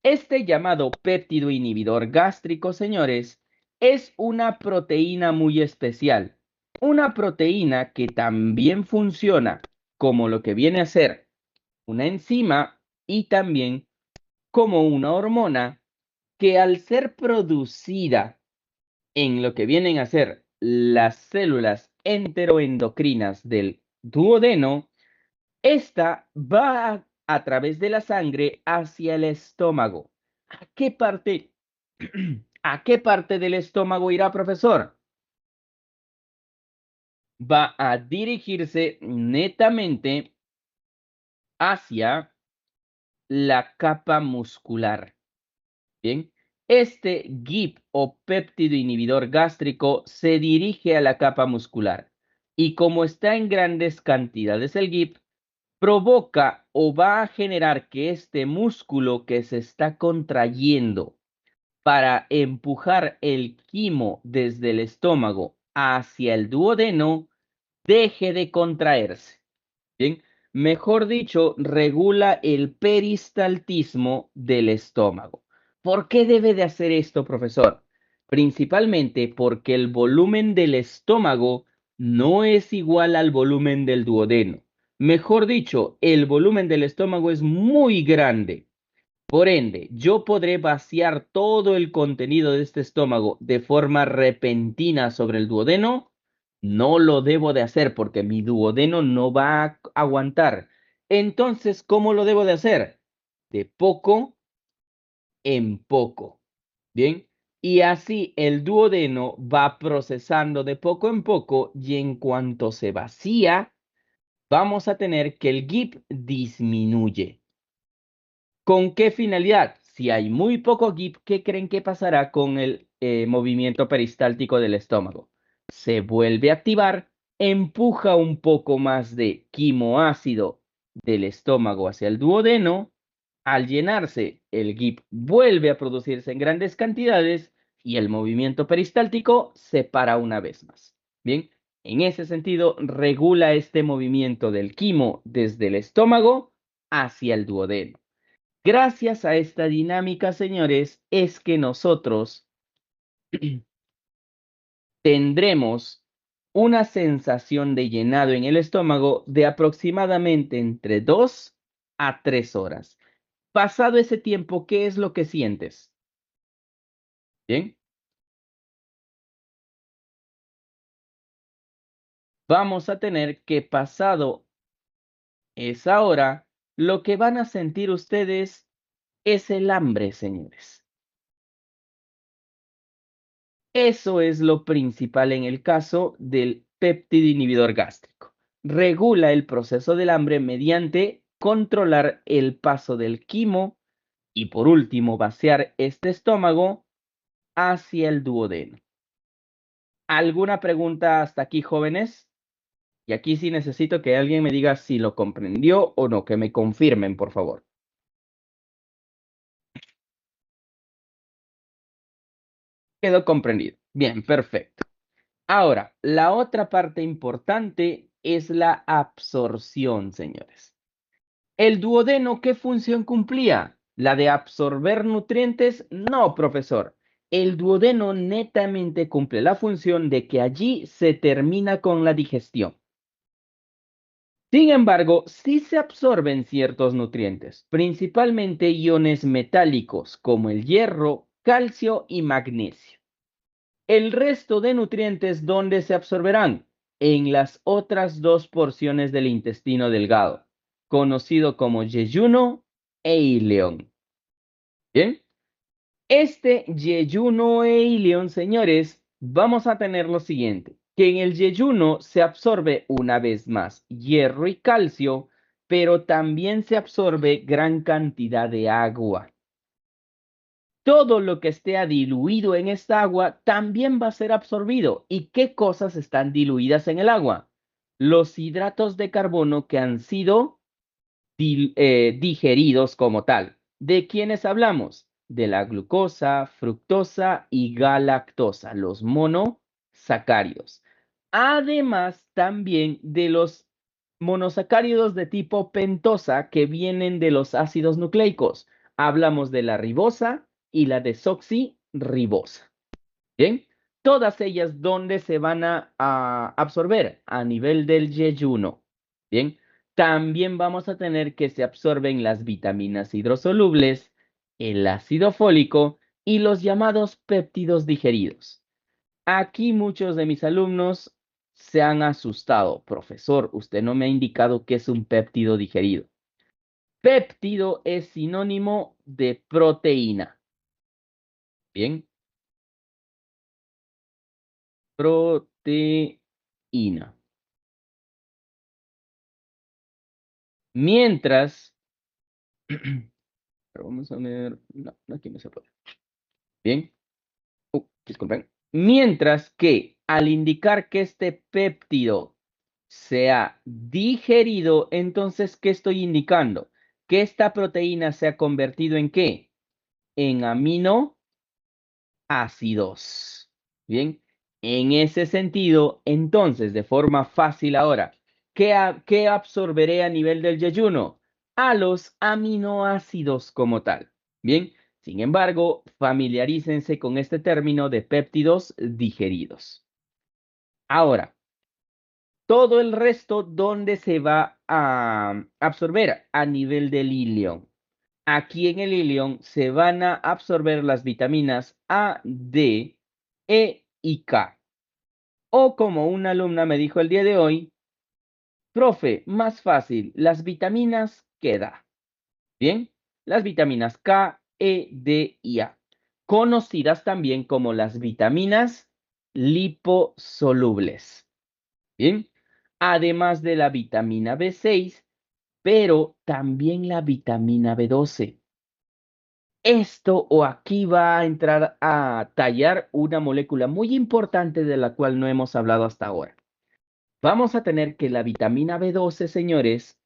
Este llamado péptido inhibidor gástrico, señores, es una proteína muy especial. Una proteína que también funciona como lo que viene a ser una enzima y también como una hormona que al ser producida en lo que vienen a ser las células enteroendocrinas del duodeno, esta va a través de la sangre hacia el estómago. ¿A qué parte, a qué parte del estómago irá, profesor? Va a dirigirse netamente hacia la capa muscular. Bien, este GIP o péptido inhibidor gástrico se dirige a la capa muscular y como está en grandes cantidades el GIP, provoca o va a generar que este músculo que se está contrayendo para empujar el quimo desde el estómago hacia el duodeno deje de contraerse. Bien, mejor dicho, regula el peristaltismo del estómago. ¿Por qué debe de hacer esto, profesor? Principalmente porque el volumen del estómago no es igual al volumen del duodeno. Mejor dicho, el volumen del estómago es muy grande. Por ende, yo podré vaciar todo el contenido de este estómago de forma repentina sobre el duodeno. No lo debo de hacer porque mi duodeno no va a aguantar. Entonces, ¿cómo lo debo de hacer? De poco en poco. Bien. Y así el duodeno va procesando de poco en poco y en cuanto se vacía, vamos a tener que el GIP disminuye. ¿Con qué finalidad? Si hay muy poco GIP, ¿qué creen que pasará con el movimiento peristáltico del estómago? Se vuelve a activar, empuja un poco más de quimoácido del estómago hacia el duodeno. Al llenarse, el GIP vuelve a producirse en grandes cantidades y el movimiento peristáltico se para una vez más. Bien, en ese sentido, regula este movimiento del quimo desde el estómago hacia el duodeno. Gracias a esta dinámica, señores, es que nosotros tendremos una sensación de llenado en el estómago de aproximadamente entre 2 a 3 horas. Pasado ese tiempo, ¿qué es lo que sientes? Bien, vamos a tener que pasado esa hora, lo que van a sentir ustedes es el hambre, señores. Eso es lo principal en el caso del péptido inhibidor gástrico. Regula el proceso del hambre mediante controlar el paso del quimo y por último vaciar este estómago hacia el duodeno. ¿Alguna pregunta hasta aquí, jóvenes? Y aquí sí necesito que alguien me diga si lo comprendió o no, que me confirmen, por favor. Quedó comprendido. Bien, perfecto. Ahora, la otra parte importante es la absorción, señores. ¿El duodeno qué función cumplía? ¿La de absorber nutrientes? No, profesor. El duodeno netamente cumple la función de que allí se termina con la digestión. Sin embargo, sí se absorben ciertos nutrientes, principalmente iones metálicos como el hierro, calcio y magnesio. El resto de nutrientes, ¿dónde se absorberán? En las otras dos porciones del intestino delgado, conocido como yeyuno e ileón. Bien, este yeyuno e ileón, señores, vamos a tener lo siguiente, que en el yeyuno se absorbe una vez más hierro y calcio, pero también se absorbe gran cantidad de agua. Todo lo que esté diluido en esta agua también va a ser absorbido. ¿Y qué cosas están diluidas en el agua? Los hidratos de carbono que han sido digeridos como tal. ¿De quiénes hablamos? De la glucosa, fructosa y galactosa, los monosacáridos. Además, también de los monosacáridos de tipo pentosa que vienen de los ácidos nucleicos. Hablamos de la ribosa y la desoxirribosa. Bien, todas ellas, ¿dónde se van a absorber? A nivel del yeyuno. Bien, también vamos a tener que se absorben las vitaminas hidrosolubles, el ácido fólico y los llamados péptidos digeridos. Aquí muchos de mis alumnos se han asustado. Profesor, usted no me ha indicado qué es un péptido digerido. Péptido es sinónimo de proteína. Bien. Proteína. Mientras, pero vamos a ver, no, aquí no se puede. Bien. Disculpen. Mientras que al indicar que este péptido sea digerido, entonces, ¿qué estoy indicando? Que esta proteína se ha convertido ¿en qué? En aminoácidos. Bien, en ese sentido, entonces, de forma fácil ahora, ¿qué absorberé a nivel del yeyuno? A los aminoácidos como tal. Bien, sin embargo, familiarícense con este término de péptidos digeridos. Ahora, todo el resto, ¿dónde se va a absorber? A nivel del ilion. Aquí en el ilion se van a absorber las vitaminas A, D, E y K. O como una alumna me dijo el día de hoy, profe, más fácil, las vitaminas que da. Bien, las vitaminas K, E, D y A, conocidas también como las vitaminas liposolubles. Bien, además de la vitamina B6, pero también la vitamina B12. Esto o aquí va a entrar a tallar una molécula muy importante de la cual no hemos hablado hasta ahora. Vamos a tener que la vitamina B12, señores,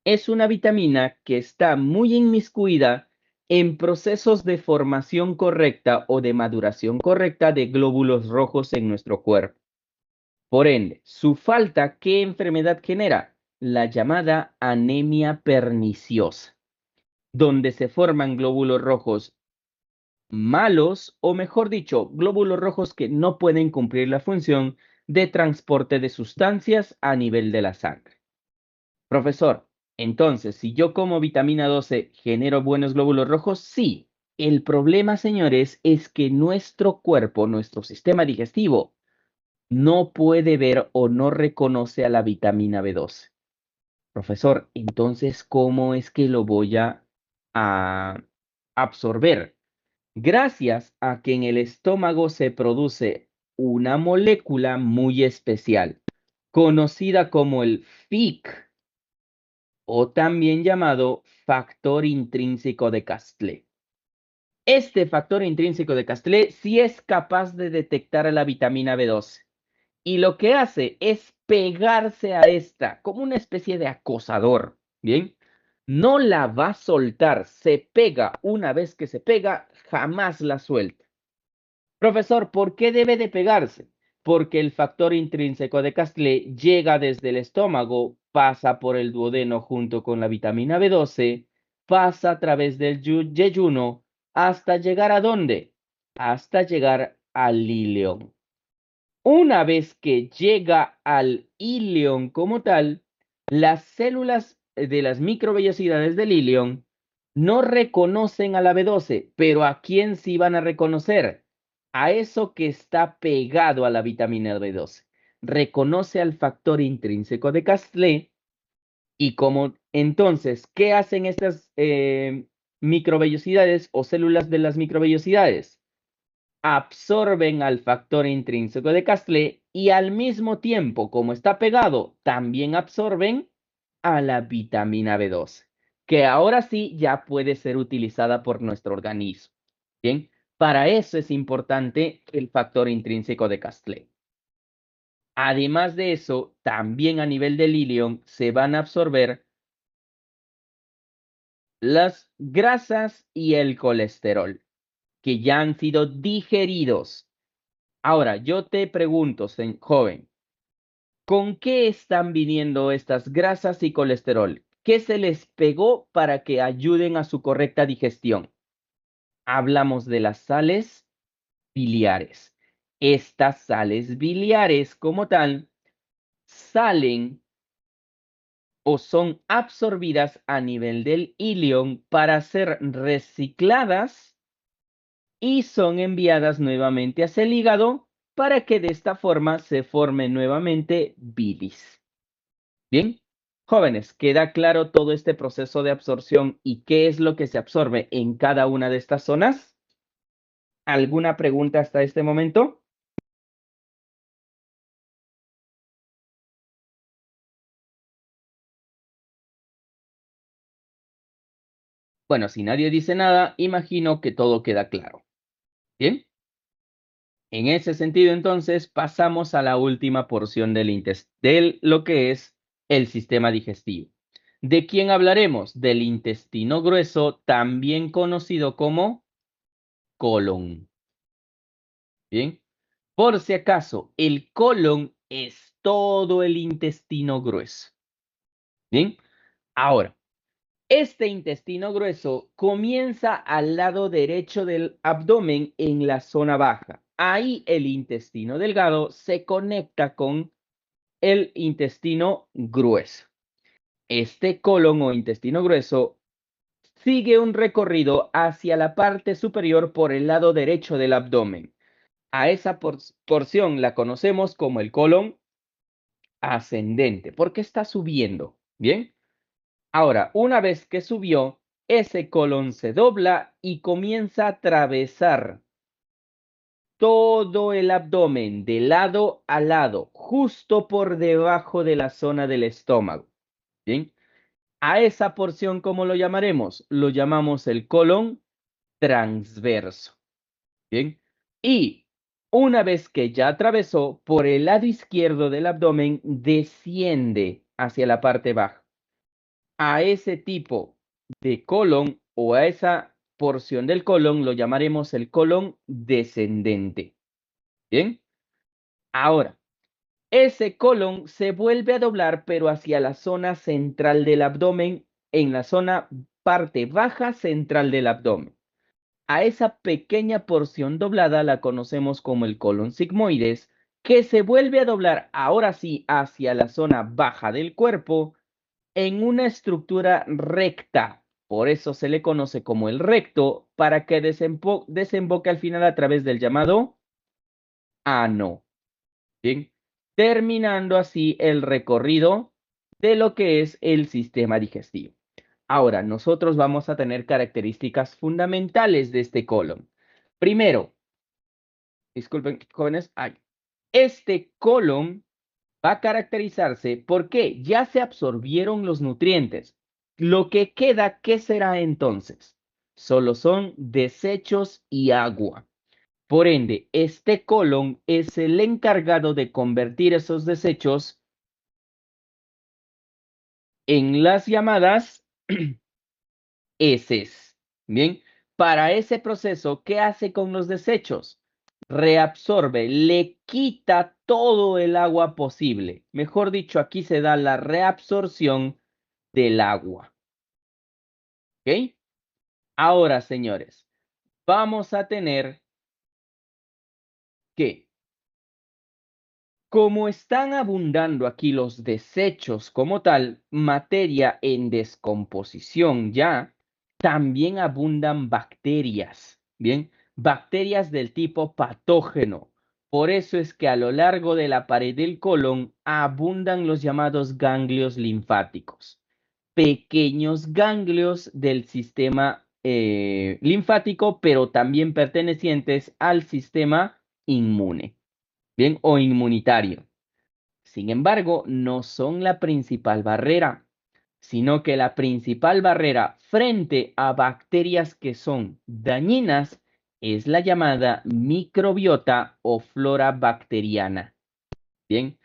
es una vitamina que está muy inmiscuida en procesos de formación correcta o de maduración correcta de glóbulos rojos en nuestro cuerpo. Por ende, su falta, ¿qué enfermedad genera? La llamada anemia perniciosa, donde se forman glóbulos rojos malos, o mejor dicho, glóbulos rojos que no pueden cumplir la función de transporte de sustancias a nivel de la sangre. Profesor, entonces, si yo como vitamina 12 genero buenos glóbulos rojos, sí. El problema, señores, es que nuestro cuerpo, nuestro sistema digestivo, no puede ver o no reconoce a la vitamina B12. Profesor, entonces, ¿cómo es que lo voy a absorber? Gracias a que en el estómago se produce una molécula muy especial, conocida como el FIC, o también llamado factor intrínseco de Castlé. Este factor intrínseco de Castlé sí es capaz de detectar a la vitamina B12 y lo que hace es pegarse a esta como una especie de acosador, ¿bien? No la va a soltar, se pega, una vez que se pega, jamás la suelta. Profesor, ¿por qué debe de pegarse? Porque el factor intrínseco de Castlé llega desde el estómago, pasa por el duodeno junto con la vitamina B12, pasa a través del yeyuno, hasta llegar ¿a dónde? Hasta llegar al ileón. Una vez que llega al ileón como tal, las células de las microvellosidades del ileón no reconocen a la B12, pero ¿a quién sí van a reconocer? A eso que está pegado a la vitamina B12. Reconoce al factor intrínseco de Castlé y como entonces, ¿qué hacen estas microvellosidades o células de las microvellosidades? Absorben al factor intrínseco de Castlé y al mismo tiempo, como está pegado, también absorben a la vitamina B12, que ahora sí ya puede ser utilizada por nuestro organismo. Bien, para eso es importante el factor intrínseco de Castlé. Además de eso, también a nivel del ilion se van a absorber las grasas y el colesterol, que ya han sido digeridos. Ahora, yo te pregunto, joven, ¿con qué están viniendo estas grasas y colesterol? ¿Qué se les pegó para que ayuden a su correcta digestión? Hablamos de las sales biliares. Estas sales biliares, como tal, salen o son absorbidas a nivel del ilion para ser recicladas y son enviadas nuevamente hacia el hígado para que de esta forma se forme nuevamente bilis. Bien, jóvenes, ¿queda claro todo este proceso de absorción y qué es lo que se absorbe en cada una de estas zonas? ¿Alguna pregunta hasta este momento? Bueno, si nadie dice nada, imagino que todo queda claro. Bien. En ese sentido, entonces, pasamos a la última porción de lo que es el sistema digestivo. ¿De quién hablaremos? Del intestino grueso, también conocido como colon. Bien. Por si acaso, el colon es todo el intestino grueso. Bien. Ahora, este intestino grueso comienza al lado derecho del abdomen en la zona baja. Ahí el intestino delgado se conecta con el intestino grueso. Este colon o intestino grueso sigue un recorrido hacia la parte superior por el lado derecho del abdomen. A esa porción la conocemos como el colon ascendente, porque está subiendo. Bien. Ahora, una vez que subió, ese colon se dobla y comienza a atravesar todo el abdomen de lado a lado, justo por debajo de la zona del estómago. Bien, a esa porción, ¿cómo lo llamaremos? Lo llamamos el colon transverso. Bien, y una vez que ya atravesó por el lado izquierdo del abdomen, desciende hacia la parte baja. A ese tipo de colon o a esa porción del colon lo llamaremos el colon descendente. Bien, ahora, ese colon se vuelve a doblar, pero hacia la zona central del abdomen, en la zona parte baja central del abdomen. A esa pequeña porción doblada la conocemos como el colon sigmoides, que se vuelve a doblar ahora sí hacia la zona baja del cuerpo en una estructura recta. Por eso se le conoce como el recto, para que desemboque al final a través del llamado ano. Bien, terminando así el recorrido de lo que es el sistema digestivo. Ahora, nosotros vamos a tener características fundamentales de este colon. Primero, disculpen, jóvenes, este colon va a caracterizarse porque ya se absorbieron los nutrientes. Lo que queda, ¿qué será entonces? Solo son desechos y agua. Por ende, este colon es el encargado de convertir esos desechos en las llamadas heces. Bien, para ese proceso, ¿qué hace con los desechos? Reabsorbe, le quita todo el agua posible. Mejor dicho, aquí se da la reabsorción del agua. ¿Ok? Ahora, señores, vamos a tener que, como están abundando aquí los desechos como tal, materia en descomposición ya, también abundan bacterias, ¿bien? Bacterias del tipo patógeno. Por eso es que a lo largo de la pared del colon abundan los llamados ganglios linfáticos, pequeños ganglios del sistema linfático, pero también pertenecientes al sistema inmune, ¿bien? O inmunitario. Sin embargo, no son la principal barrera, sino que la principal barrera frente a bacterias que son dañinas es la llamada microbiota o flora bacteriana. Bien,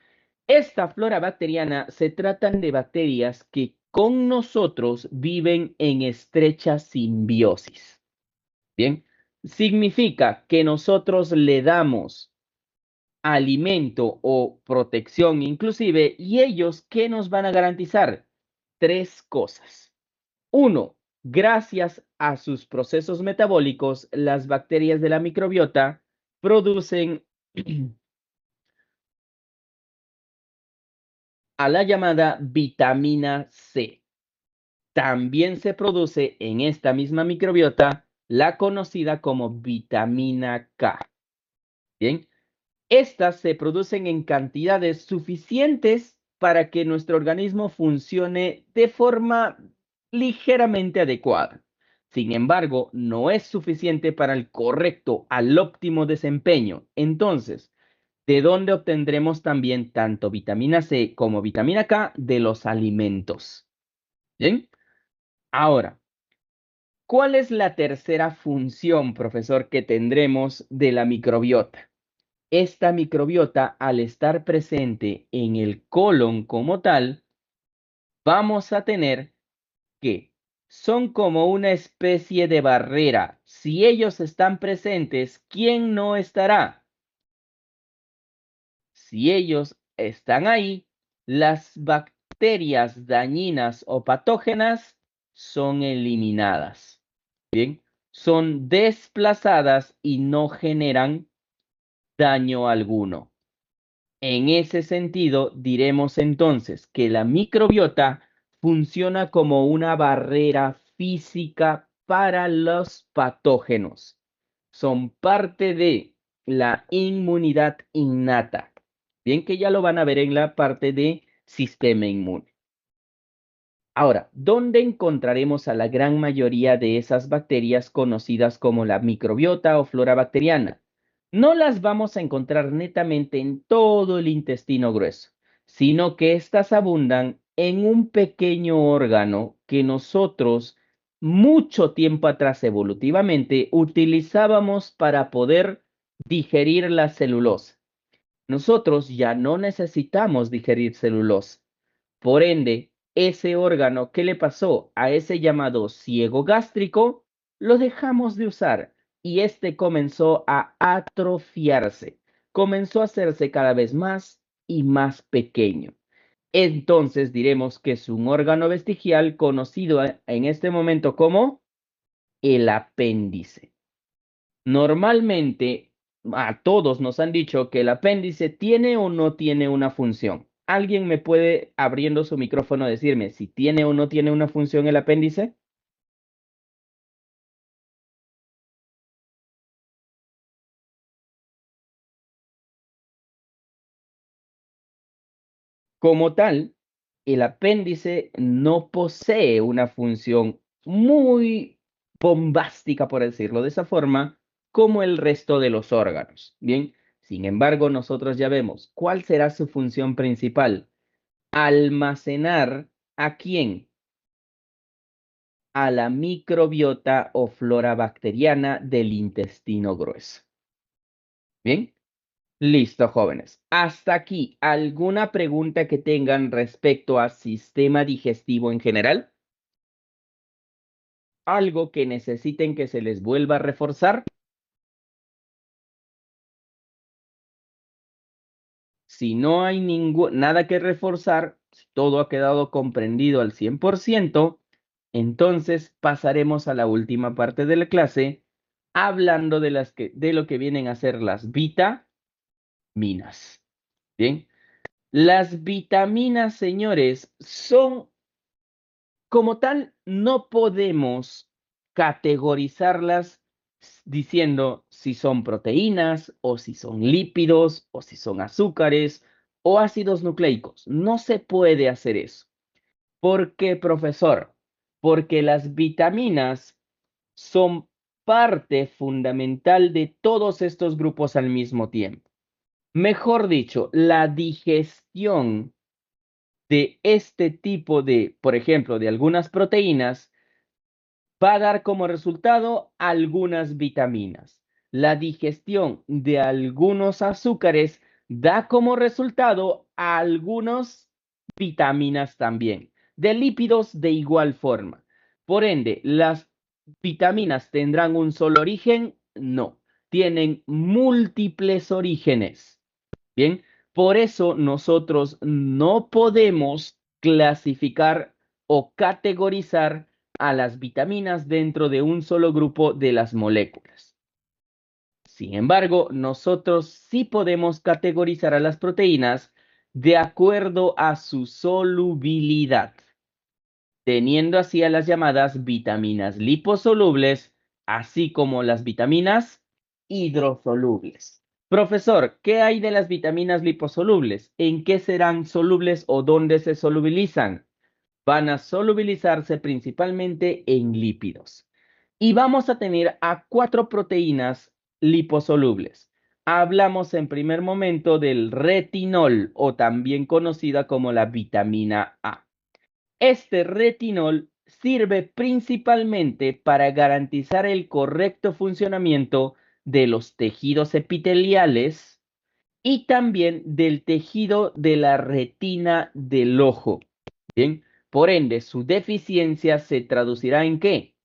esta flora bacteriana se tratan de bacterias que con nosotros viven en estrecha simbiosis. Bien, significa que nosotros le damos alimento o protección inclusive, y ellos, ¿qué nos van a garantizar? Tres cosas. Uno, gracias a sus procesos metabólicos, las bacterias de la microbiota producen a la llamada vitamina C. También se produce en esta misma microbiota la conocida como vitamina K. Bien, estas se producen en cantidades suficientes para que nuestro organismo funcione de forma ligeramente adecuada. Sin embargo, no es suficiente para el correcto al óptimo desempeño. Entonces, ¿de dónde obtendremos también tanto vitamina C como vitamina K? De los alimentos. Bien, ahora, ¿cuál es la tercera función, profesor, que tendremos de la microbiota? Esta microbiota, al estar presente en el colon como tal, vamos a tener que son como una especie de barrera. Si ellos están presentes, ¿quién no estará? Si ellos están ahí, las bacterias dañinas o patógenas son eliminadas. Bien, son desplazadas y no generan daño alguno. En ese sentido, diremos entonces que la microbiota funciona como una barrera física para los patógenos. Son parte de la inmunidad innata. Bien que ya lo van a ver en la parte de sistema inmune. Ahora, ¿dónde encontraremos a la gran mayoría de esas bacterias conocidas como la microbiota o flora bacteriana? No las vamos a encontrar netamente en todo el intestino grueso, sino que éstas abundan en un pequeño órgano que nosotros mucho tiempo atrás evolutivamente utilizábamos para poder digerir la celulosa. Nosotros ya no necesitamos digerir celulosa. Por ende, ese órgano, ¿qué le pasó a ese llamado ciego gástrico? Lo dejamos de usar y este comenzó a atrofiarse, comenzó a hacerse cada vez más y más pequeño. Entonces diremos que es un órgano vestigial conocido en este momento como el apéndice. Normalmente a todos nos han dicho que el apéndice tiene o no tiene una función. ¿Alguien me puede, abriendo su micrófono, decirme si tiene o no tiene una función el apéndice? Como tal, el apéndice no posee una función muy bombástica, por decirlo de esa forma, como el resto de los órganos. Bien, sin embargo, nosotros ya vemos cuál será su función principal. Almacenar ¿a quién? A la microbiota o flora bacteriana del intestino grueso. Bien, listo, jóvenes. Hasta aquí, ¿alguna pregunta que tengan respecto al sistema digestivo en general? ¿Algo que necesiten que se les vuelva a reforzar? Si no hay nada que reforzar, si todo ha quedado comprendido al 100%, entonces pasaremos a la última parte de la clase hablando de lo que vienen a ser las vitaminas. Bien, las vitaminas, señores, son como tal, no podemos categorizarlas diciendo si son proteínas o si son lípidos o si son azúcares o ácidos nucleicos. No se puede hacer eso. ¿Por qué, profesor? Porque las vitaminas son parte fundamental de todos estos grupos al mismo tiempo. Mejor dicho, la digestión de este tipo de, por ejemplo, de algunas proteínas, va a dar como resultado algunas vitaminas. La digestión de algunos azúcares da como resultado algunas vitaminas también. De lípidos de igual forma. Por ende, ¿las vitaminas tendrán un solo origen? No, tienen múltiples orígenes. Bien, por eso nosotros no podemos clasificar o categorizar a las vitaminas dentro de un solo grupo de las moléculas. Sin embargo, nosotros sí podemos categorizar a las proteínas de acuerdo a su solubilidad, teniendo así a las llamadas vitaminas liposolubles así como las vitaminas hidrosolubles. Profesor, ¿qué hay de las vitaminas liposolubles? ¿En qué serán solubles o dónde se solubilizan? Van a solubilizarse principalmente en lípidos. Y vamos a tener a 4 proteínas liposolubles. Hablamos en primer momento del retinol o también conocida como la vitamina A. Este retinol sirve principalmente para garantizar el correcto funcionamiento de los tejidos epiteliales y también del tejido de la retina del ojo. Bien, por ende, su deficiencia se traducirá ¿en qué?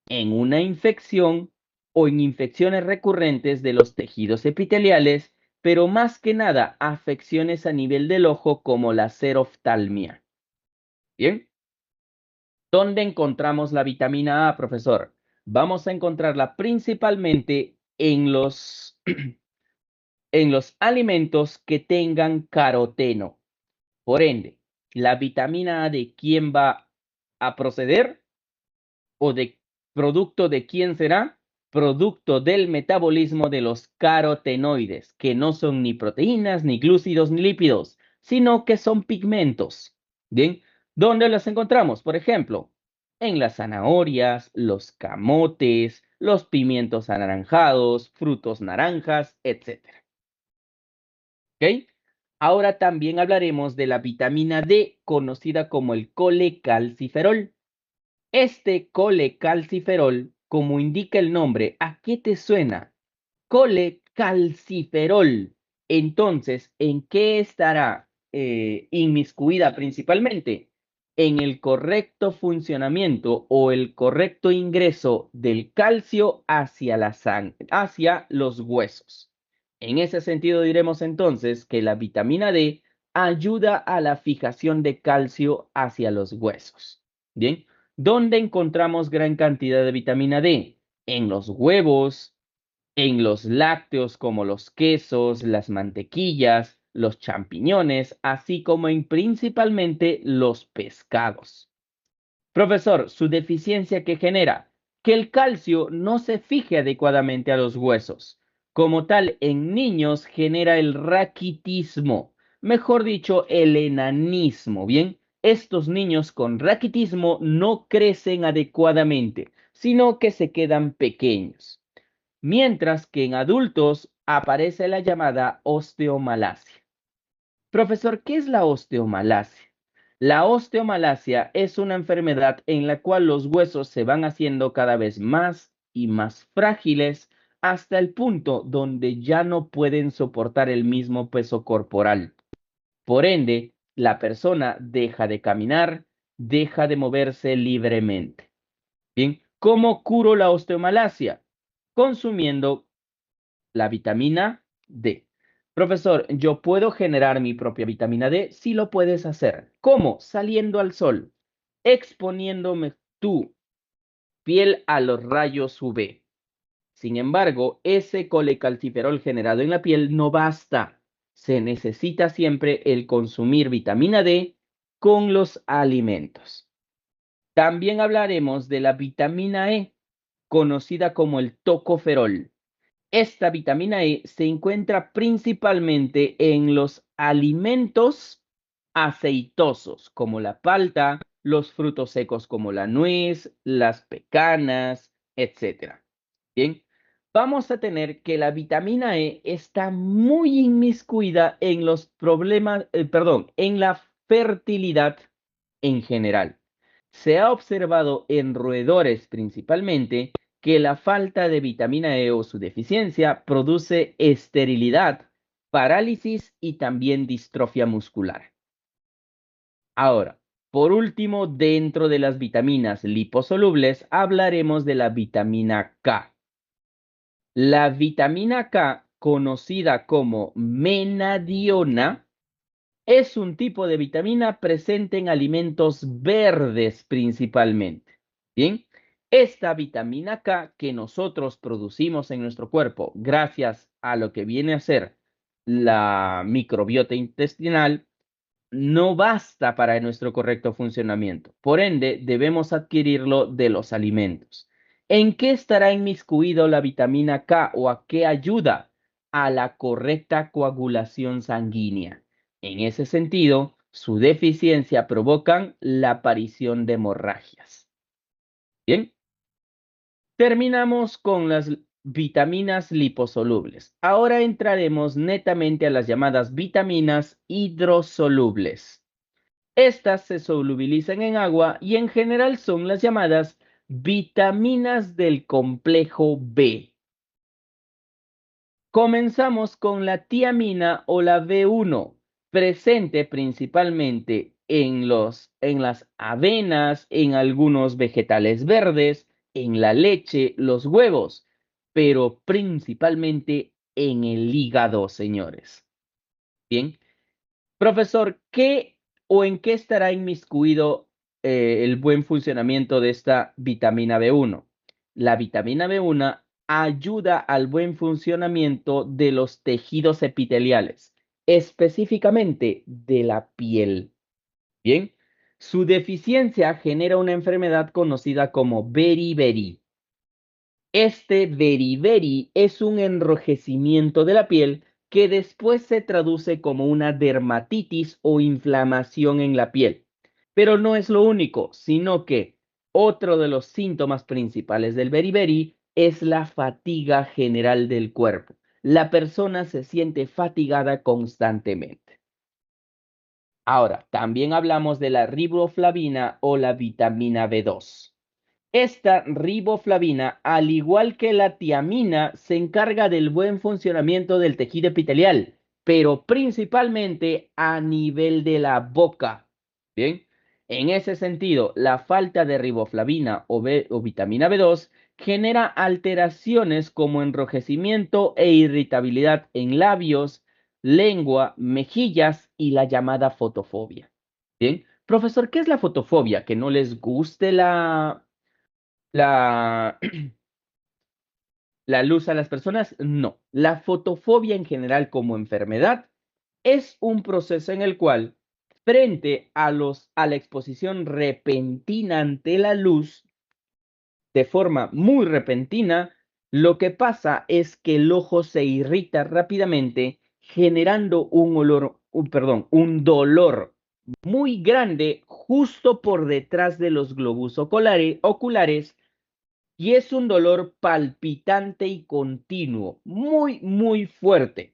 En una infección o en infecciones recurrentes de los tejidos epiteliales, pero más que nada afecciones a nivel del ojo como la xeroftalmia. Bien, ¿dónde encontramos la vitamina A, profesor? Vamos a encontrarla principalmente en los alimentos que tengan caroteno. Por ende, la vitamina A de quién va a proceder o de producto de quién será, producto del metabolismo de los carotenoides, que no son ni proteínas, ni glúcidos, ni lípidos, sino que son pigmentos. Bien, ¿dónde los encontramos? Por ejemplo, en las zanahorias, los camotes, los pimientos anaranjados, frutos naranjas, etcétera. ¿Ok? Ahora también hablaremos de la vitamina D, conocida como el colecalciferol. Este colecalciferol, como indica el nombre, ¿a qué te suena? Colecalciferol. Entonces, ¿en qué estará inmiscuida principalmente? En el correcto funcionamiento o el correcto ingreso del calcio hacia la sangre, hacia los huesos. En ese sentido diremos entonces que la vitamina D ayuda a la fijación de calcio hacia los huesos. Bien, ¿dónde encontramos gran cantidad de vitamina D? En los huevos, en los lácteos como los quesos, las mantequillas, los champiñones, así como en principalmente los pescados. Profesor, ¿su deficiencia qué genera? Que el calcio no se fije adecuadamente a los huesos. Como tal, en niños genera el raquitismo, mejor dicho, el enanismo. Bien, estos niños con raquitismo no crecen adecuadamente, sino que se quedan pequeños. Mientras que en adultos aparece la llamada osteomalacia. Profesor, ¿qué es la osteomalacia? La osteomalacia es una enfermedad en la cual los huesos se van haciendo cada vez más y más frágiles hasta el punto donde ya no pueden soportar el mismo peso corporal. Por ende, la persona deja de caminar, deja de moverse libremente. Bien, ¿cómo curo la osteomalacia? Consumiendo la vitamina D. Profesor, ¿yo puedo generar mi propia vitamina D? Sí lo puedes hacer. ¿Cómo? Saliendo al sol, exponiéndome tu piel a los rayos UV. Sin embargo, ese colecalciferol generado en la piel no basta. Se necesita siempre el consumir vitamina D con los alimentos. También hablaremos de la vitamina E, conocida como el tocoferol. Esta vitamina E se encuentra principalmente en los alimentos aceitosos, como la palta, los frutos secos como la nuez, las pecanas, etcétera. Bien, vamos a tener que la vitamina E está muy inmiscuida en los problemas, en la fertilidad en general. Se ha observado en roedores principalmente que la falta de vitamina E o su deficiencia produce esterilidad, parálisis y también distrofia muscular. Ahora, por último, dentro de las vitaminas liposolubles, hablaremos de la vitamina K. La vitamina K, conocida como menadiona, es un tipo de vitamina presente en alimentos verdes principalmente. Bien, esta vitamina K que nosotros producimos en nuestro cuerpo gracias a lo que viene a ser la microbiota intestinal, no basta para nuestro correcto funcionamiento. Por ende, debemos adquirirlo de los alimentos. ¿En qué estará inmiscuido la vitamina K o a qué ayuda? A la correcta coagulación sanguínea. En ese sentido, su deficiencia provocan la aparición de hemorragias. Bien, terminamos con las vitaminas liposolubles. Ahora entraremos netamente a las llamadas vitaminas hidrosolubles. Estas se solubilizan en agua y en general son las llamadas vitaminas del complejo B. Comenzamos con la tiamina o la B1, presente principalmente en las avenas, en algunos vegetales verdes, en la leche, los huevos, pero principalmente en el hígado, señores. Bien, profesor, ¿qué o en qué estará inmiscuido el buen funcionamiento de esta vitamina B1? La vitamina B1 ayuda al buen funcionamiento de los tejidos epiteliales, específicamente de la piel. Bien, su deficiencia genera una enfermedad conocida como beriberi. Este beriberi es un enrojecimiento de la piel que después se traduce como una dermatitis o inflamación en la piel. Pero no es lo único, sino que otro de los síntomas principales del beriberi es la fatiga general del cuerpo. La persona se siente fatigada constantemente. Ahora, también hablamos de la riboflavina o la vitamina B2. Esta riboflavina, al igual que la tiamina, se encarga del buen funcionamiento del tejido epitelial, pero principalmente a nivel de la boca. Bien, en ese sentido, la falta de riboflavina o vitamina B2 genera alteraciones como enrojecimiento e irritabilidad en labios, lengua, mejillas y la llamada fotofobia. Bien, profesor, ¿qué es la fotofobia? ¿Que no les guste la, la luz a las personas? No. La fotofobia en general como enfermedad es un proceso en el cual, frente a la exposición repentina ante la luz, de forma muy repentina, lo que pasa es que el ojo se irrita rápidamente, generando un dolor muy grande justo por detrás de los globos oculares y es un dolor palpitante y continuo, muy, muy fuerte.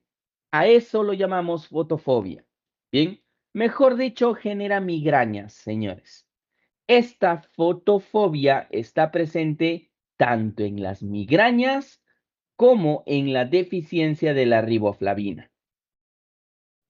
A eso lo llamamos fotofobia. Bien, mejor dicho, genera migrañas, señores. Esta fotofobia está presente tanto en las migrañas como en la deficiencia de la riboflavina.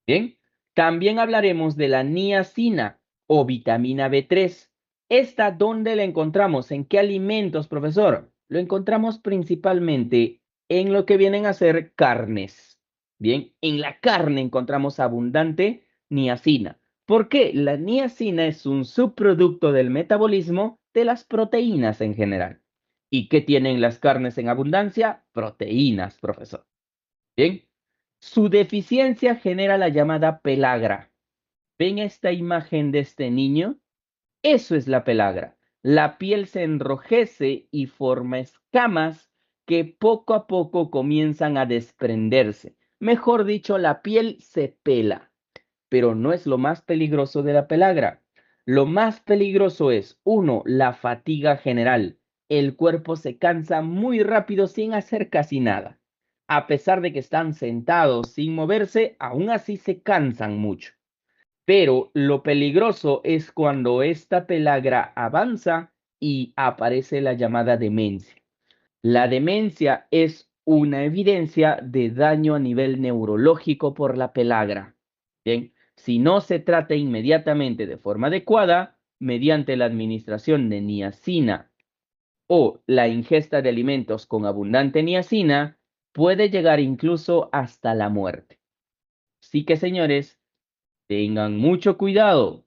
Bien, también hablaremos de la niacina o vitamina B3. ¿Esta dónde la encontramos? ¿En qué alimentos, profesor? Lo encontramos principalmente en lo que vienen a ser carnes. Bien, en la carne encontramos abundante niacina. ¿Por qué? La niacina es un subproducto del metabolismo de las proteínas en general. ¿Y qué tienen las carnes en abundancia? Proteínas, profesor. Bien, su deficiencia genera la llamada pelagra. ¿Ven esta imagen de este niño? Eso es la pelagra. La piel se enrojece y forma escamas que poco a poco comienzan a desprenderse. Mejor dicho, la piel se pela. Pero no es lo más peligroso de la pelagra. Lo más peligroso es, uno, la fatiga general. El cuerpo se cansa muy rápido sin hacer casi nada. A pesar de que están sentados sin moverse, aún así se cansan mucho. Pero lo peligroso es cuando esta pelagra avanza y aparece la llamada demencia. La demencia es una evidencia de daño a nivel neurológico por la pelagra. Bien, si no se trata inmediatamente de forma adecuada, mediante la administración de niacina o la ingesta de alimentos con abundante niacina, puede llegar incluso hasta la muerte. Así que, señores, tengan mucho cuidado.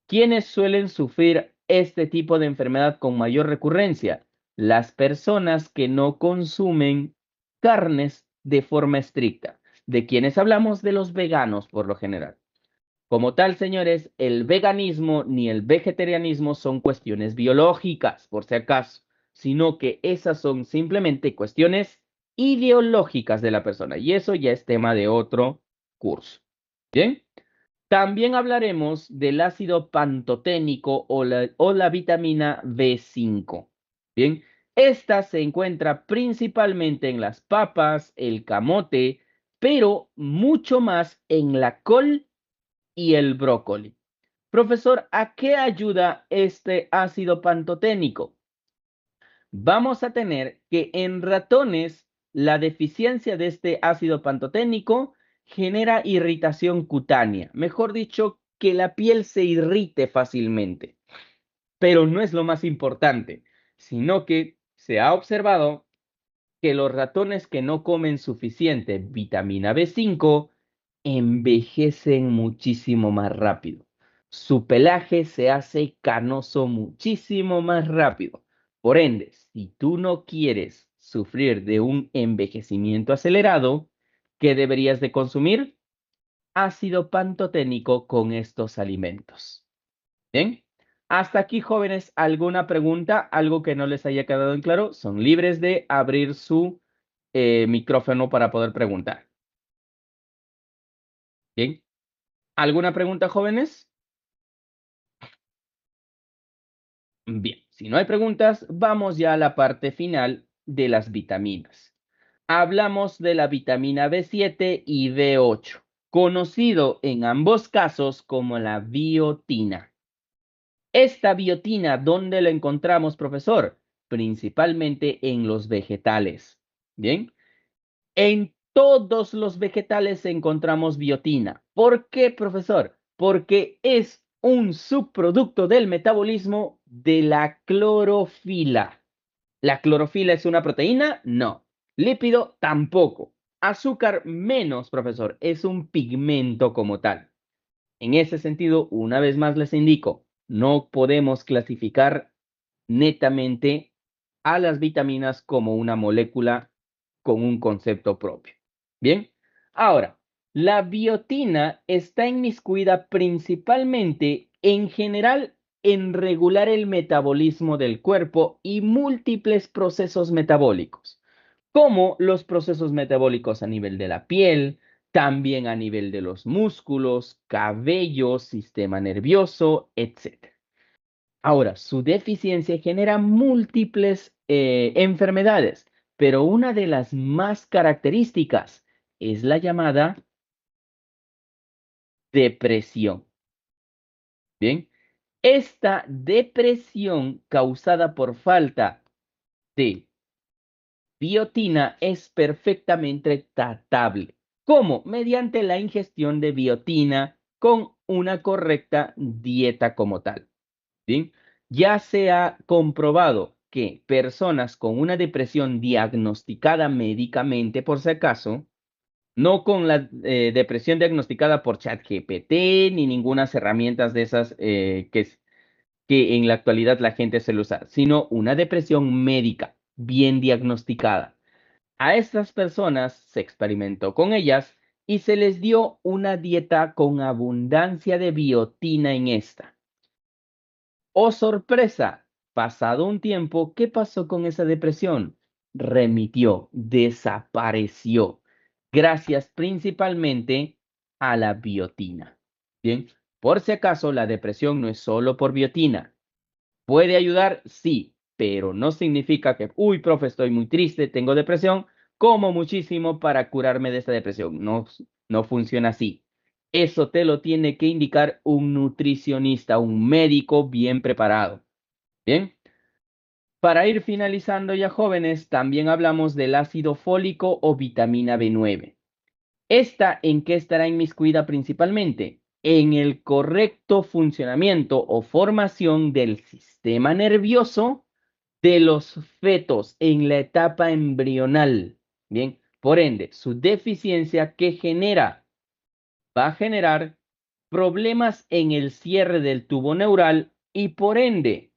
¿Quiénes suelen sufrir este tipo de enfermedad con mayor recurrencia? Las personas que no consumen carnes de forma estricta. ¿De quienes hablamos? De los veganos por lo general. Como tal, señores, el veganismo ni el vegetarianismo son cuestiones biológicas, por si acaso. sino que esas son simplemente cuestiones ideológicas de la persona. Y eso ya es tema de otro curso. ¿Bien? También hablaremos del ácido pantoténico o la vitamina B5. Bien, esta se encuentra principalmente en las papas, el camote, pero mucho más en la col y el brócoli. Profesor, ¿a qué ayuda este ácido pantoténico? Vamos a tener que en ratones la deficiencia de este ácido pantoténico genera irritación cutánea. Mejor dicho, que la piel se irrite fácilmente. Pero no es lo más importante, sino que se ha observado que los ratones que no comen suficiente vitamina B5 envejecen muchísimo más rápido. Su pelaje se hace canoso muchísimo más rápido. Por ende, si tú no quieres sufrir de un envejecimiento acelerado, ¿qué deberías de consumir? Ácido pantoténico con estos alimentos. ¿Bien? Hasta aquí, jóvenes, ¿alguna pregunta? ¿Algo que no les haya quedado en claro? Son libres de abrir su micrófono para poder preguntar. ¿Bien? ¿Alguna pregunta, jóvenes? Bien, si no hay preguntas, vamos ya a la parte final de las vitaminas. Hablamos de la vitamina B7 y B8, conocido en ambos casos como la biotina. Esta biotina, ¿dónde la encontramos, profesor? Principalmente en los vegetales. Bien, en todos los vegetales encontramos biotina. ¿Por qué, profesor? Porque es un subproducto del metabolismo de la clorofila. ¿La clorofila es una proteína? No. ¿Lípido? Tampoco. Azúcar menos, profesor. Es un pigmento como tal. En ese sentido, una vez más les indico, no podemos clasificar netamente a las vitaminas como una molécula con un concepto propio. Bien, ahora, la biotina está inmiscuida principalmente en general en regular el metabolismo del cuerpo y múltiples procesos metabólicos, como los procesos metabólicos a nivel de la piel, también a nivel de los músculos, cabello, sistema nervioso, etc. Ahora, su deficiencia genera múltiples enfermedades, pero una de las más características es la llamada depresión. Bien, esta depresión causada por falta de biotina es perfectamente tratable. ¿Cómo? Mediante la ingestión de biotina con una correcta dieta como tal. ¿Bien? Ya se ha comprobado que personas con una depresión diagnosticada médicamente, por si acaso, no con la depresión diagnosticada por ChatGPT ni ninguna herramientas de esas que en la actualidad la gente suele usar, sino una depresión médica bien diagnosticada. A estas personas se experimentó con ellas y se les dio una dieta con abundancia de biotina en esta. ¡Oh, sorpresa! Pasado un tiempo, ¿qué pasó con esa depresión? Remitió, desapareció, gracias principalmente a la biotina. Bien, por si acaso, la depresión no es solo por biotina. ¿Puede ayudar? Sí, pero no significa que, uy, profe, estoy muy triste, tengo depresión, como muchísimo para curarme de esta depresión. No, no funciona así. Eso te lo tiene que indicar un nutricionista, un médico bien preparado. Bien, para ir finalizando ya, jóvenes, también hablamos del ácido fólico o vitamina B9. ¿Esta en qué estará inmiscuida principalmente? En el correcto funcionamiento o formación del sistema nervioso de los fetos en la etapa embrional. Bien, por ende, su deficiencia que genera va a generar problemas en el cierre del tubo neural y por ende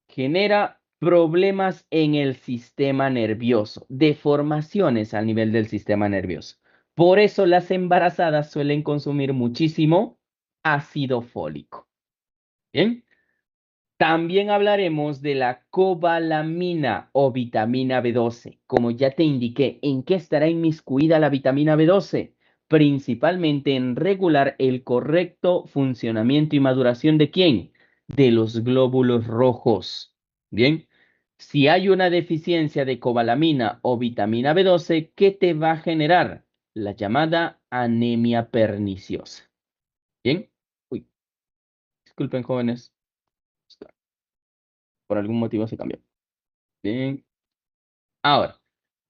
genera problemas en el sistema nervioso, deformaciones a nivel del sistema nervioso. Por eso las embarazadas suelen consumir muchísimo ácido fólico. Bien. También hablaremos de la cobalamina o vitamina B12. Como ya te indiqué, ¿en qué estará inmiscuida la vitamina B12? Principalmente en regular el correcto funcionamiento y maduración ¿de quién? De los glóbulos rojos. Bien, si hay una deficiencia de cobalamina o vitamina B12, ¿qué te va a generar? La llamada anemia perniciosa. Bien, uy, disculpen jóvenes, por algún motivo se cambió. Bien. Ahora,